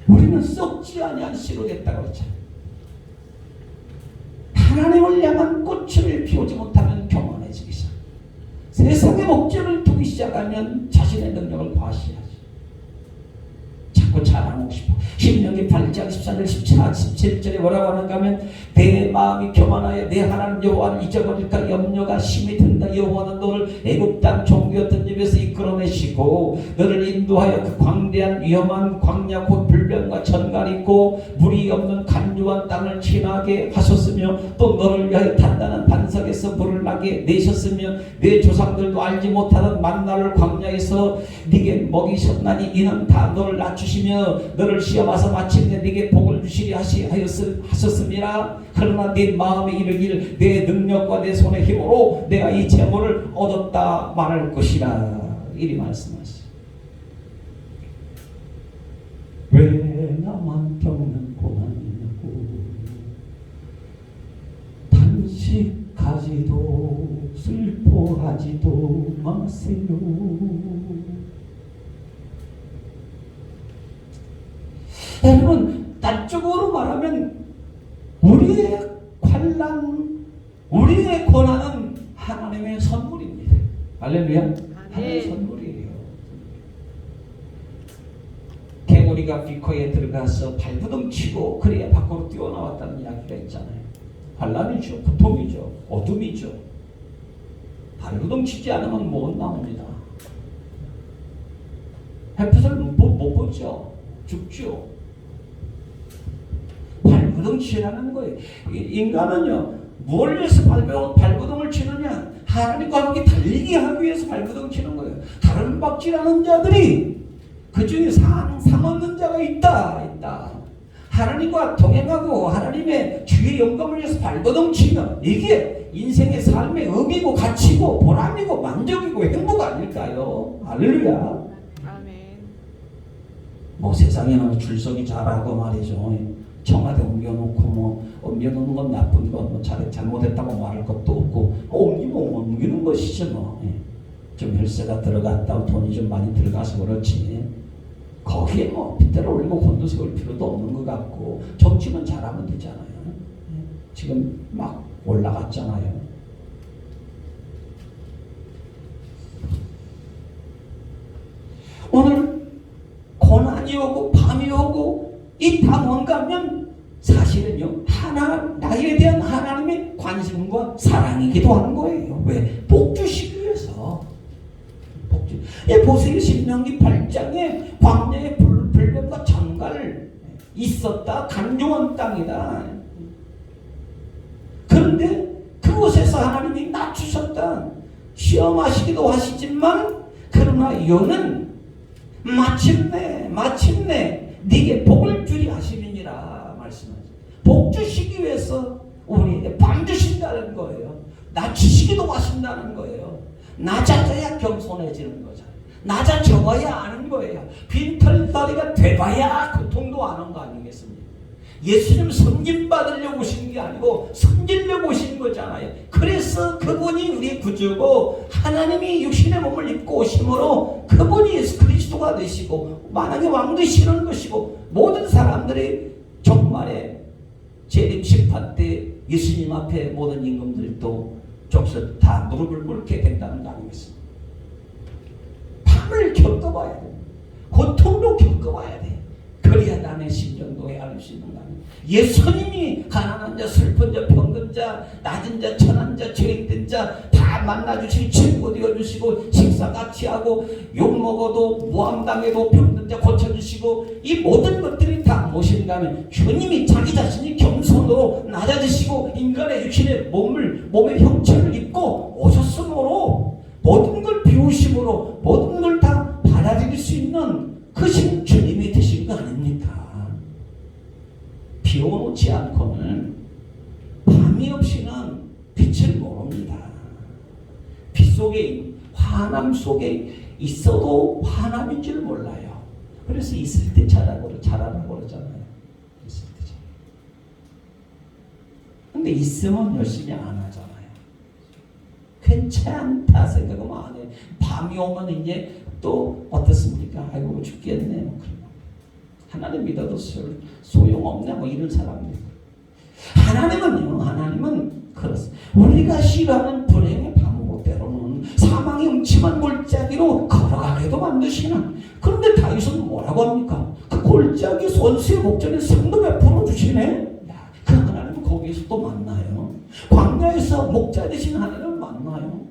우리는 썩지 아니한 씨로 됐다고 했죠. 하나님을 향한 꽃을 피우지 못하면 교만해지기 시작합니다. 세상의 목적을 두기 시작하면 자신의 능력을 과시하지. 자꾸 자랑하고 싶어. 신명기 8장 14절 17절에 뭐라고 하는가 하면 내 마음이 교만하여 내 하나님 여호와를 잊어버릴까 염려가 심히 든다. 여호와는 너를 애굽 땅 종되었던 집에서 이끌어내시고 너를 인도하여 그 광대한 위험한 광야 곧 불변과 천갈이 있고 물이 없는 간주한 땅을 지나게 하셨으며 또 너를 위하여 단단한 반석에서 물을 나게 내셨으며 내 조상들도 알지 못하던 만나를 광야에서 네게 먹이셨나니 이는 다 너를 낮추시며 너를 시험하사 마침내 네게 복을 주시리 하셨습니다. 그러나 네 마음에 이르기를 내 능력과 내 손의 힘으로 내가 이 재물을 얻었다 말할 것이라. 이리 말씀하시죠. 왜 나만 겪는 고난이냐고 단식하지도 슬퍼하지도 마세요. 여러분, 단적으로 말하면 우리의 환난, 우리의 고난은 하나님의 선물입니다. 할렐루야. 하나님의 선물이에요. 개구리가 비커에 들어가서 발부둥 치고 그래야 밖으로 뛰어나왔다는 이야기가 있잖아요. 환난이죠. 고통이죠. 어둠이죠. 발부둥 치지 않으면 못 나옵니다. 햇빛을 못 보죠. 죽죠. 발부둥 치라는 거예요. 인간은요, 뭘 위해서 발버둥을 치느냐? 하나님과 함께 달리기 하기 위해서 발버둥 치는 거예요. 다른 박질하는 자들이 그 중에 상 얻는 자가 있다. 하나님과 동행하고 하나님의 주의 영광을 위해서 발버둥 치면 이게 인생의 삶의 의미고 가치고 보람이고 만족이고 행복 아닐까요? 할렐루야. 아멘. 뭐 세상에는 출석이 잘하고 말이죠. 청와대 옮겨놓고 옮겨놓는 건 나쁜 건 잘못했다고 말할 것도 없고 옮기는 것이죠 뭐. 좀 혈세가 들어갔다 돈이 좀 많이 들어가서 그렇지. 거기에 뭐 빗대로 올리고 곤두 세울 필요도 없는 것 같고 정치만 잘하면 되잖아요. 지금 막 올라갔잖아요. 오늘 고난이 오고 밤이 오고 이 다 뭔가 하면 사실은요 나에 대한 하나님의 관심과 사랑이기도 하는 거예요. 왜? 복 주시기 위해서. 보세요. 신명기 8장에 광야의 불뱀과 장갈 있었다. 간요한 땅이다. 그런데 그곳에서 하나님이 낮추셨다. 시험하시기도 하시지만 그러나 요는 마침내 네게 복을 주리 하시느니라 말씀하죠. 복 주시기 위해서 우리에게 방 주신다는 거예요. 낮추시기도 하신다는 거예요. 낮아져야 겸손해지는 거잖아요. 낮아져야 아는 거예요. 빈털터리가 돼봐야 고통도 아는 거 아니겠습니까? 예수님 섬김 받으려고 오신 게 아니고 섬기려고 오신 거잖아요. 그래서 그분이 우리의 구주고 하나님이 육신의 몸을 입고 오심으로 그분이 예수 그리스도가 되시고 만왕의 왕 되시는 것이고 모든 사람들이 종말에 재림 심판 때 예수님 앞에 모든 임금들도 족속 다 무릎을 꿇게 된다는 거 아니겠습니까? 밤을 겪어봐야 돼. 고통도 겪어봐야 돼. 그래야 남의 심정도 헤아릴 수 있는 거 아니에요. 예수님이 가난한 자, 슬픈 자, 병든 자, 낮은 자, 천한 자, 죄인된 자 다 만나주시고 친구 되어주시고 식사 같이 하고 욕먹어도 모함당해도 병든 자 고쳐주시고 이 모든 것들이 다 무엇인가면 주님이 자기 자신이 겸손으로 낮아지시고 인간의 육신의 몸의 형체를 입고 오셨으므로 모든 걸 비우심으로 모든 걸 다 받아들일 수 있는 그 주님이 되신 거 아닙니까? 비워놓지 않고는 밤이 없이는 빛을 모릅니다. 빛 속에 화남 속에 있어도 화남인 줄 몰라요. 그래서 있을 때 잘하라고 그러잖아요. 있을 때 잘. 근데 있으면 열심히 안 하잖아요. 괜찮다 생각하면 안 해. 밤이 오면 이제 또 어떻습니까? 아이고 죽겠네. 뭐 하나님 믿어도 소용없네. 뭐 이런 사람들. 하나님은 그렇습니다. 우리가 싫어하는 불행의 방법 때로는 사망의 음침한 골짜기로 걸어가게도 만드시는. 그런데 다윗은 뭐라고 합니까? 그 골짜기 손수의 목전에 상도 베풀어 주시네. 그 하나님은 거기에서 또 만나요. 광야에서 목자 되신 하나님을 만나요.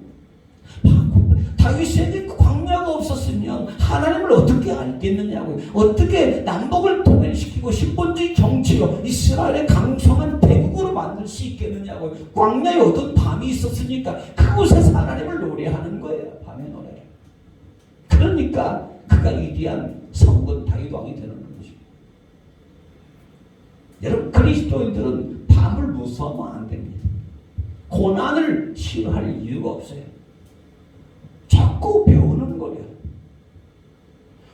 다윗에게 그 광야가 없었으면 하나님을 어떻게 알겠느냐고요. 어떻게 남북을 통일시키고 신본주의 정치로 이스라엘의 강성한 대국으로 만들 수 있겠느냐고요. 광야에 어떤 밤이 있었으니까 그곳에서 하나님을 노래하는 거예요. 밤에 노래. 그러니까 그가 위대한 성군 다윗 왕이 되는 것입니다. 여러분 그리스도인들은 밤을 무서워하면 안 됩니다. 고난을 싫어할 이유가 없어요. 자꾸 배우는 거예요.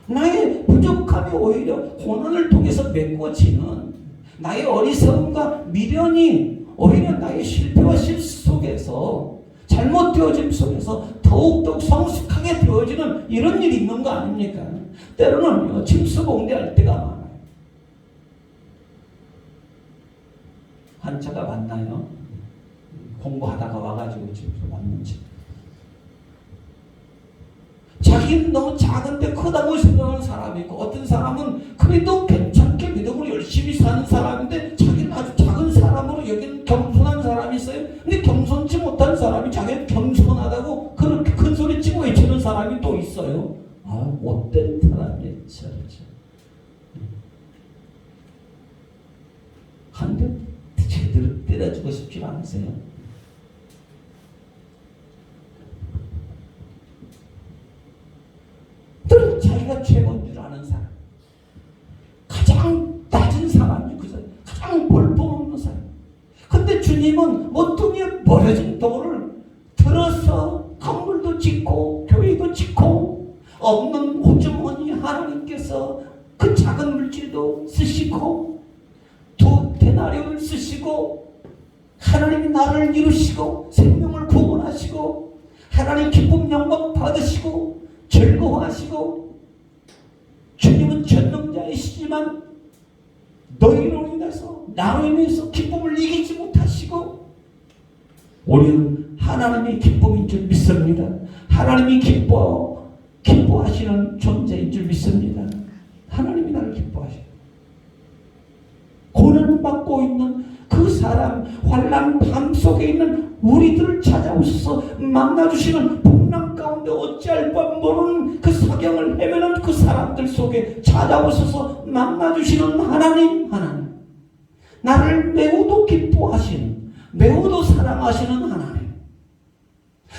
나의 부족함이 오히려 고난을 통해서 메꿔지는 나의 어리석음과 미련이 오히려 나의 실패와 실수 속에서 잘못되어짐 속에서 더욱더욱 성숙하게 되어지는 이런 일이 있는 거 아닙니까? 때로는 침수봉대할 때가 많아요. 한차가 만나요. 공부하다가 와가지고 지금 왔는지. 자기는 너무 작은데 크다고 생각하는 사람이 있고 어떤 사람은 그래도 괜찮게 믿음으로 열심히 사는 사람인데 자기는 아주 작은 사람으로 여기는 겸손한 사람이 있어요. 근데 겸손치 못한 사람이 자기는 겸손하다고 그렇게 큰 소리 치고 외치는 사람이 또 있어요. 아, 못된 사람이 저러죠. 한데 제대로 된 때려주고 싶지 않으세요? 늘 자기가 최고인 줄 아는 사람, 가장 낮은 사람이 그 사람, 가장 볼품없는 사람. 근데 주님은 모퉁이에 버려진 돌을 들어서 건물도 짓고 교회도 짓고 없는 호주머니 하나님께서 그 작은 물질도 쓰시고 2데나리온을 쓰시고 하나님이 나를 이루시고 생명을 구원하시고 하나님 기쁨 영광 받으시고 즐거워하시고 주님은 전능자이시지만 너희로 인해서 나로 인해서 기쁨을 이기지 못하시고 우리는 하나님의 기쁨인 줄 믿습니다. 하나님이 기뻐하시는 존재인 줄 믿습니다. 하나님이 나를 기뻐하셔. 고난을 받고 있는 그 사람, 환난 밤 속에 있는 우리들을 찾아오셔서 만나주시는 풍랑 가운데 어찌할 바 모르는 그 사경을 헤매는 그 사람들 속에 찾아오셔서 만나주시는 하나님. 나를 매우도 기뻐하시는, 매우도 사랑하시는 하나님.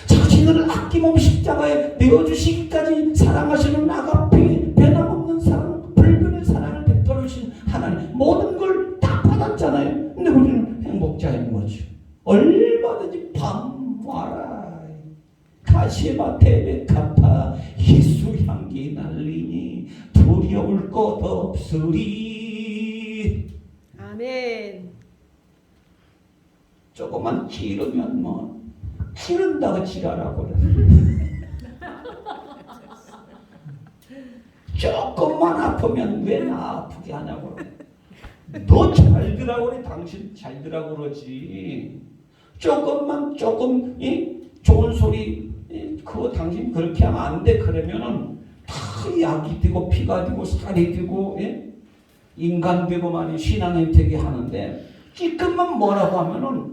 자신을 아낌없이 십자가에 내어주시기까지 사랑하시는 아가페, 변함없는 사랑, 불변의 사랑을 베풀어 주신 하나님. 모든 걸 다 받았잖아요. 근데 우리는 행복자인 거죠. 얼마든지 밤 와라, 가시밭에 베카파, 희수 향기 날리니 두려울 것 없으리. 아멘. 조금만 기르면 뭐 기른다고 지랄하고 그래. 조금만 아프면 왜 나 아프게 하냐고 그래. 너 잘 들라고 그래. 당신 잘 들라고 그러지. 조금 좋은 소리 그거 당신 그렇게 하면 안 돼. 그러면은 다 약이 되고 피가 되고 살이 되고 인간 되고 말이 신앙이 되게 하는데 찌끔만 뭐라고 하면은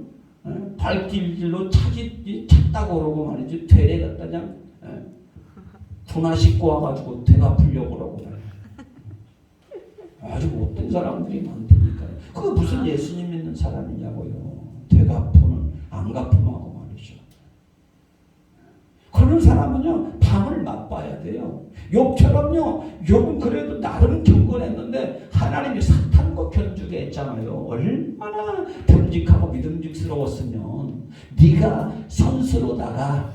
발길질로 찾다고 그러고 말이지. 되레 갖다 그냥 분화 씻고 와가지고 대가 풀려고 그러고 그래. 아주 못된 사람들이 많다니까요. 그거 무슨 예수님 믿는 사람이냐고요. 되갚으는 안 갚음하고 말이죠. 그런 사람은요 밤을 맛봐야 돼요. 욥처럼요. 욥은 그래도 나름 경건했는데 하나님이 사탄과 견주게 했잖아요. 얼마나 듬직하고 믿음직스러웠으면 네가 선수로다가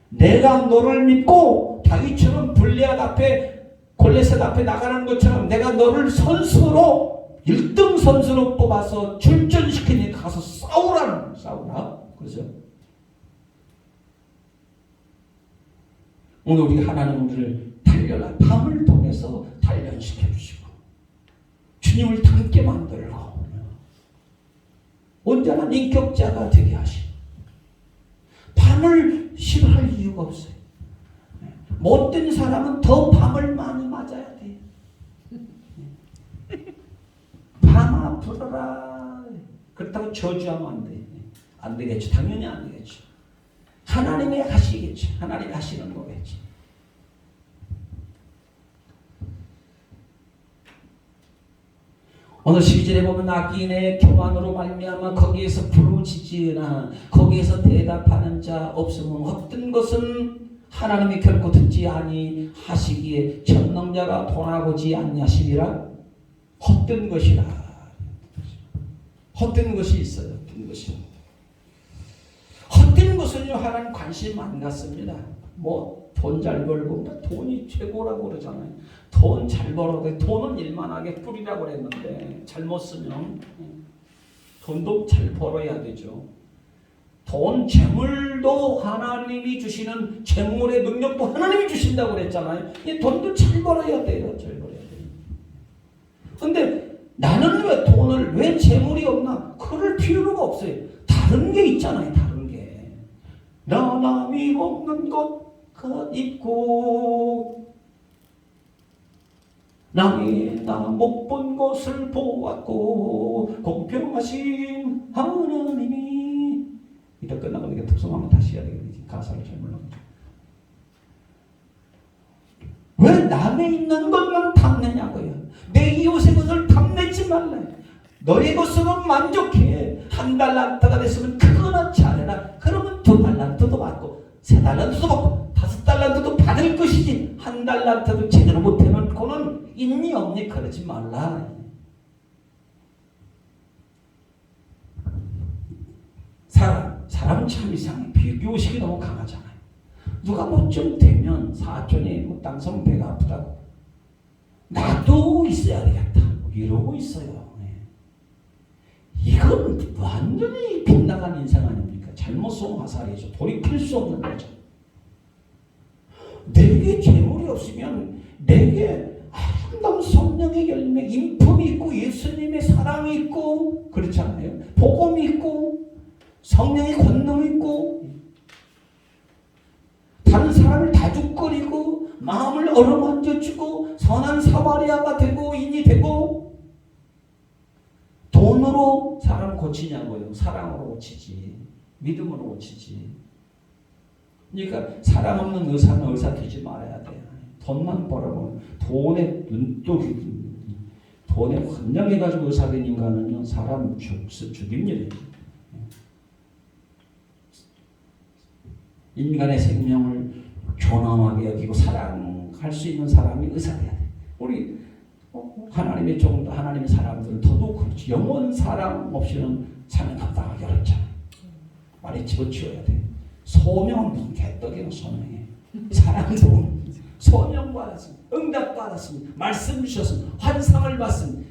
내가 너를 믿고 다윗처럼 블레앗 앞에 골레셋 앞에 나가는 것처럼 내가 너를 선수로 1등 선수로 뽑아서 출전시키니 가서 싸우라. 그래서 오늘 우리 하나님 우리를 단련한 밤을 통해서 단련시켜 주시고 주님을 닮게 만들고 온전한 인격자가 되게 하시고 밤을 싫어할 이유가 없어요. 못된 사람은 더 밤을 많이 맞아야 돼. 밤아 불어라. 그렇다고 저주하면 안 돼. 안 되겠죠. 당연히 안 되겠죠. 하나님이 하시겠죠. 하나님이 하시는 거겠죠. 오늘 12절에 보면 악인의 교만으로 말미암아 거기에서 부르짖으나 거기에서 대답하는 자 없으면 헛된 것은 하나님이 결코 듣지 아니하시기에 전능자가 돌아보지 아니하시리라. 헛된 것이라. 헛된 것이 있어요. 헛된 것이. 헛된 것은요 하나님 관심 안 갖습니다. 뭐 돈 잘 벌고 돈이 최고라고 그러잖아요. 돈 잘 벌어도 돈은 일만하게 뿌리라고 그랬는데 잘못 쓰면 돈도 잘 벌어야 되죠. 돈, 재물도 하나님이 주시는 재물의 능력도 하나님이 주신다고 그랬잖아요. 이 돈도 잘 벌어야 돼요. 잘 벌어야 돼요. 근데 나는 왜 돈을 왜 재물이 없나? 그럴 필요가 없어요. 다른 게 있잖아요. 다른 게. 나 남이 없는 것 있고 남이 나 못 본 것을 보았고 공평하신 하나님이 이따 끝나고 이게 특성 한번 다시 해야 되겠지. 가사를 잘 몰라가지고. 왜 남의 있는 것만 탐내냐고요. 내 이웃의 것을 탐내지 말래. 너의 것으로 만족해. 한 달란트가 됐으면 그거나 잘해라. 그러면 2달란트도 받고 3달란트도 받고 5달란트도 받을 것이지. 한 달란트도 제대로 못해놓고는 있니 없니 그러지 말라. 사람은 참 이상해. 비교의식이 너무 강하잖아요. 누가 뭐 좀 되면 사촌이 뭐 땅성 배가 아프다고 나도 있어야 되겠다 이러고 있어요. 이건 완전히 빗나간 인생 아닙니까? 잘못 쏜 화살이죠. 돌이킬 수 없는 거죠. 내게 재물이 없으면 내게 아름다운 성령의 열매, 인품이 있고 예수님의 사랑이 있고 그렇잖아요. 복음이 있고 성령의 권능이 있고 다른 사람을 다죽거리고 마음을 어루만져주고 선한 사마리아가 되고 인이 되고 돈으로 사람 고치냐고요. 사랑으로 고치지. 믿음으로 고치지. 그러니까 사랑 없는 의사는 의사 되지 말아야 돼. 돈만 벌어보면 돈에 눈독이 돈에 환장해가지고 의사 된 인간은요 사람 죽입니다. 인간의 생명을 존엄하게 여기고 사랑할 수 있는 사람이 의사돼야 돼. 우리 하나님의 종도 하나님의 사람들은 더더욱 그렇지. 영원 사랑 없이는 삶을 감당하기 어렵잖아요. 많이 집어치워야 돼. 소명은 무슨 개떡이에요. 소명이 사랑도 소명 받았습니다. 응답 받았습니다. 말씀 주셨습니다. 환상을 받습니다.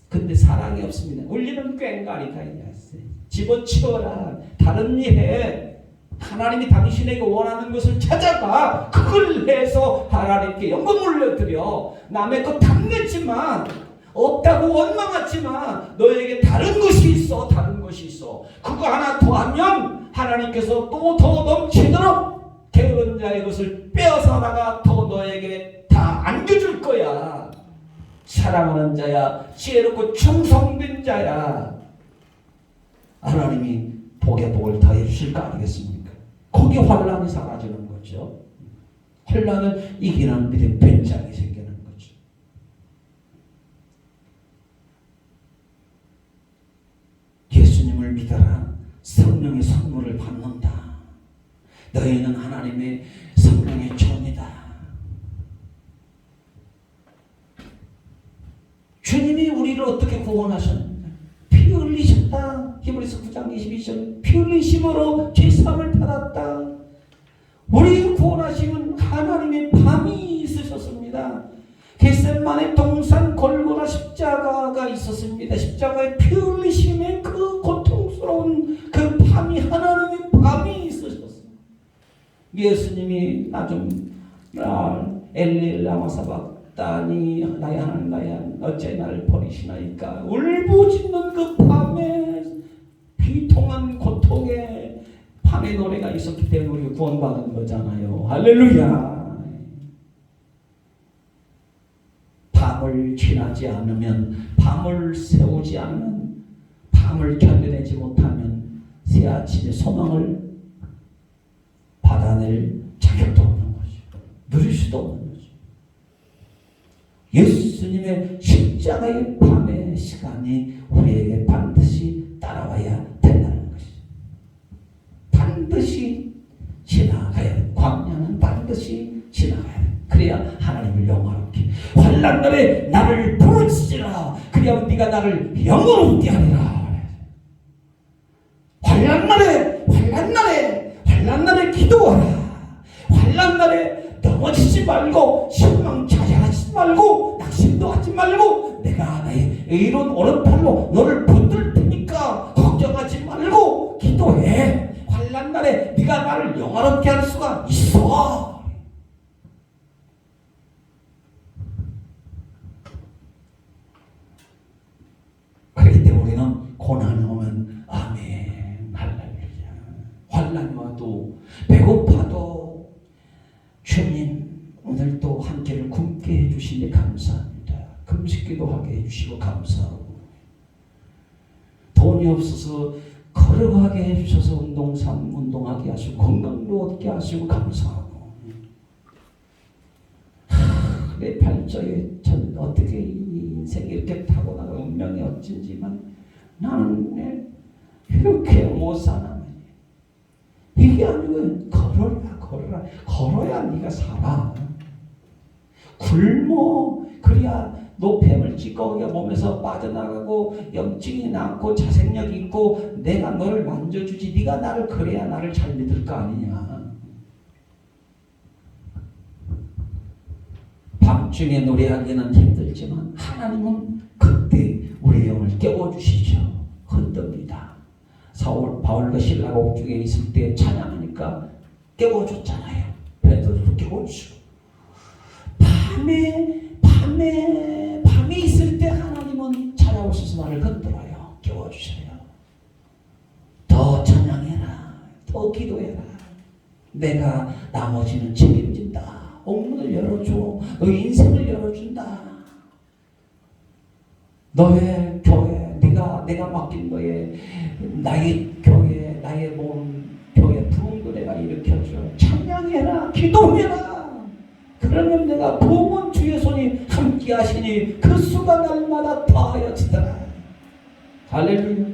근데 사랑이 없습니다. 울리는 꽹과리가 있어요. 집어치워라. 다른 일 해. 하나님이 당신에게 원하는 것을 찾아가. 그걸 해서 하나님께 영광 올려드려. 남의 것 탐냈지만 없다고 원망하지만 너에게 다른 것이 있어. 다른 것이 있어. 그거 하나 더하면 하나님께서 또 더 넘치도록 게으른 자의 것을 빼앗아다가 더 너에게 다 안겨줄 거야. 사랑하는 자야. 지혜롭고 충성된 자야. 하나님이 복의 복을 더해 주실 거 아니겠습니까? 거기 환란이 사라지는 거죠. 환란을 이기는 믿음 변장이 생기는 거죠. 예수님을 믿어라. 성령의 선물을 받는다. 너희는 하나님의 성령의 종이다. 주님이 우리를 어떻게 구원하셨는가? 피 흘리셨다. 히브리서 9장 22절 피 흘리심으로 죄사함을 받았다. 우리 구원하심은 하나님의 밤이 있으셨습니다. 겟세마네 동산 골고다 십자가가 있었습니다. 십자가의 피 흘리심의 그 고통스러운 그 밤이 하나님의 밤이 있으셨습니다. 예수님이 엘리 라마 사박다니 나의 하나님 나의 하나님 어째 나를 버리시나이까 울부짖는 그 밤에 비통한 고통에 밤의 노래가 있었기 때문에 우리 구원받은 거잖아요. 할렐루야. 밤을 지나지 않으면 밤을 세우지 않으면 밤을 견뎌내지 못하면 새 아침의 소망을 받아낼 자격도 없는 거죠. 누릴 수도 없는 거죠. 예수님의 십자가의 밤의 시간이 우리에게 반드시 따라와야 된다는 것이죠. 반드시 지나가야 돼. 광야는 반드시 지나가야 돼. 그래야 하나님을 영화롭게 환난 날에 나를 부르짖으라. 그래야 네가 나를 영화롭게 하리라. 환난 날에 기도하라. 환난 날에 넘어지지 말고 실망자해하지 말고 낙심도 하지 말고 내가 나의 의로운 오른팔로 너를 붙들 테니까 걱정하지 말고 기도해. 환난 날에 네가 나를 영화롭게 할 수가 있어. 그렇기 때문에 우리는 고난이 오면 아멘 할렐루야. 환난이 와도 배고파도 주님 오늘도 한 끼를 굶게 해주시니 감사합니다. 금식기도 하게 해주시고 감사하고 돈이 없어서 걸어가게 해주셔서 운동하게 하시고 건강도 얻게 하시고 감사하고 내 발자에 전 어떻게 이 인생이 이렇게 타고나가 운명이 어쩐지만 나는 이렇게 못 사나. 이게 아니고 걸어야 네가 살아. 굶어 그래야 노폐물 찌꺼기가 몸에서 빠져나가고 염증이 낫고 자생력이 있고 내가 너를 만져주지. 네가 나를 그래야 나를 잘 믿을 거 아니냐. 밤중에 노래하기는 힘들지만 하나님은 그때 우리 영을 깨워주시죠. 흔듭니다. 사울 바울과 실라가 옥중에 있을 때 찬양하니까 깨워줬잖아요. 베드로도 깨워주시고 밤에 있을 때 하나님은 찾아오셔서 나를 흔들어요. 깨워주셔요. 더 찬양해라. 더 기도해라. 내가 나머지는 책임진다. 옥문을 열어줘. 너의 인생을 열어준다. 너의 교회, 내가 맡긴 너의 나의 교회, 나의 몸 교회 부흥도 내가 일으켜줘. 찬양해라. 기도해라. 그러면 내가 부흥은 주의 손이 함께 하시니 그 수가 날마다 더하여지더라. 할렐루야.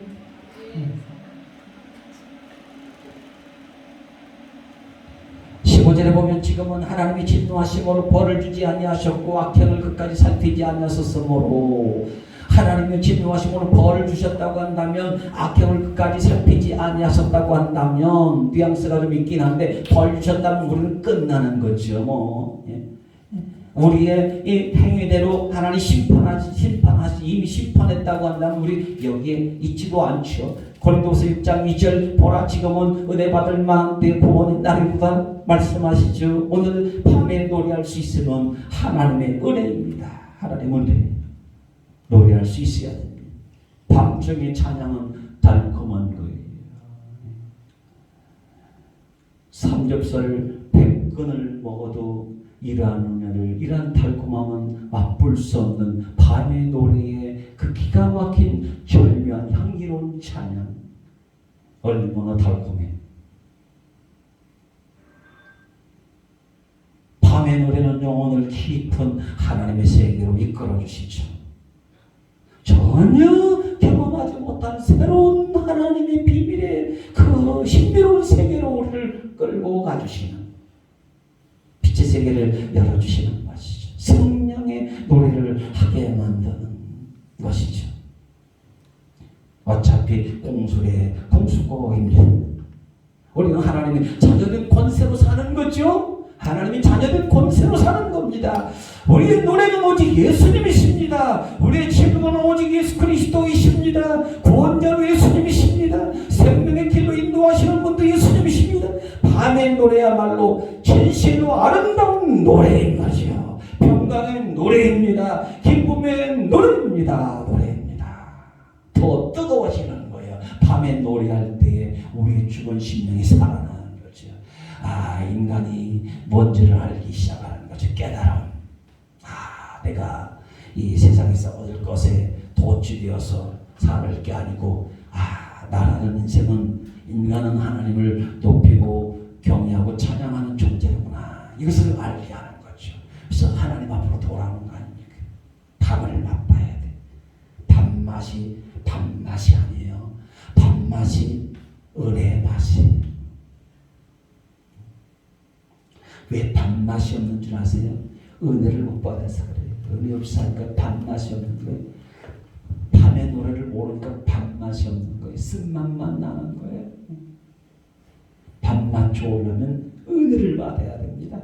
15절에 보면 지금은 하나님이 진노하심으로 벌을 주지 아니하셨고 악행을 끝까지 살피지 아니하셨으므로 하나님이 진노하심으로 벌을 주셨다고 한다면 악행을 끝까지 살피지 아니하셨다고 한다면 뉘앙스가 좀 있긴 한데 벌 주셨다면 우리는 끝나는 거죠. 우리의 이 행위대로 하나님 심판하시 이미 심판했다고 한다면 우리 여기에 있지도 않죠. 고린도서 6장 2절 보라 지금은 은혜 받을 만한 내 구원의 날이구나 말씀하시죠. 오늘 밤에 노래할 수 있으면 하나님의 은혜입니다. 하나님의 은혜 노래할 수 있어야 됩니다. 밤중에 찬양은 달콤한 거예요. 삼겹살 100근을 먹어도 이러한 은혜를, 이러한 달콤함은 맛볼 수 없는 밤의 노래의 그 기가 막힌 절묘한 향기로운 찬양 얼마나 달콤해. 밤의 노래는 영혼을 깊은 하나님의 세계로 이끌어 주시죠. 전혀 경험하지 못한 새로운 하나님의 비밀의 그 신비로운 세계로 우리를 끌고 가주시는 빛의 세계를 열어주시는 것이죠. 성령의 노래를 하게 만드는 것이죠. 어차피 공수고입니다. 우리는 하나님의 자녀된 권세로 사는 거죠. 하나님이 자녀된 권세로 사는 겁니다. 우리의 노래는 오직 예수님이십니다. 우리의 지금은 오직 예수 그리스도이십니다. 구원자로 예수님이십니다. 생명의 길로 인도하시는 분도 예수님이십니다. 밤의 노래야말로 진실로 아름다운 노래인 거죠. 평강의 노래입니다. 기쁨의 노래입니다. 더 뜨거워지는 거예요. 밤에 노래할 때에 우리의 죽은 심령이 살아나는 거죠. 인간이 뭔지를 알기 시작하는 거죠. 깨달음. 내가 이 세상에서 얻을 것에 도취되어서 살을 게 아니고 나라는 인간은 하나님을 높이고 경외하고 찬양하는 존재구나. 이것을 알게 하는 거죠. 그래서 하나님 앞으로 돌아오는 거 아닙니까? 밤을 맛봐야 돼. 밤맛이 아니에요. 밤맛이 은혜의 맛이. 왜 밤맛이 없는 줄 아세요? 은혜를 못 받아서 그래요. 은혜 없이 사니까 밤맛이 없는 거예요. 밤의 노래를 모르니까 밤맛이 없는 거예요. 쓴맛만 나는 거예요. 밤맛 좋으려면 은혜를 받아야 됩니다.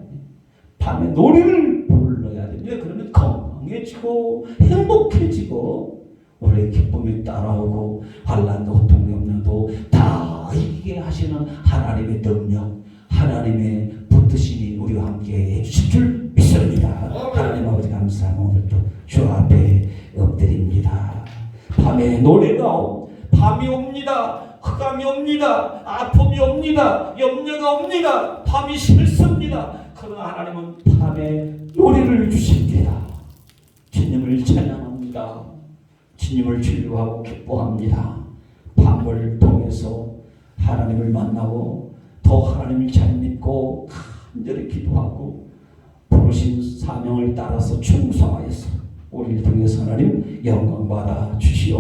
밤에 노래를 불러야 됩니다. 그러면 건강해지고 행복해지고 우리의 기쁨이 따라오고 환난도 고통도 염려도 다 이기게 하시는 하나님의 능력, 하나님의 붙드심이 우리와 함께 해주실 줄 믿습니다. 하나님 아버지 감사하고 오늘도 주 앞에 엎드립니다. 밤에 노래가 밤이 옵니다. 흑암이 옵니다. 아픔이 옵니다. 염려가 옵니다. 밤이 싫습니다. 그러나 하나님은 밤에 노래를 주십니다. 주님을 찬양합니다. 주님을 진료하고 기뻐합니다. 밤을 통해서 하나님을 만나고 더 하나님을 잘 믿고 간절히 기도하고 부르신 사명을 따라서 충성하여서 우리를 통해서 하나님 영광 받아 주시오.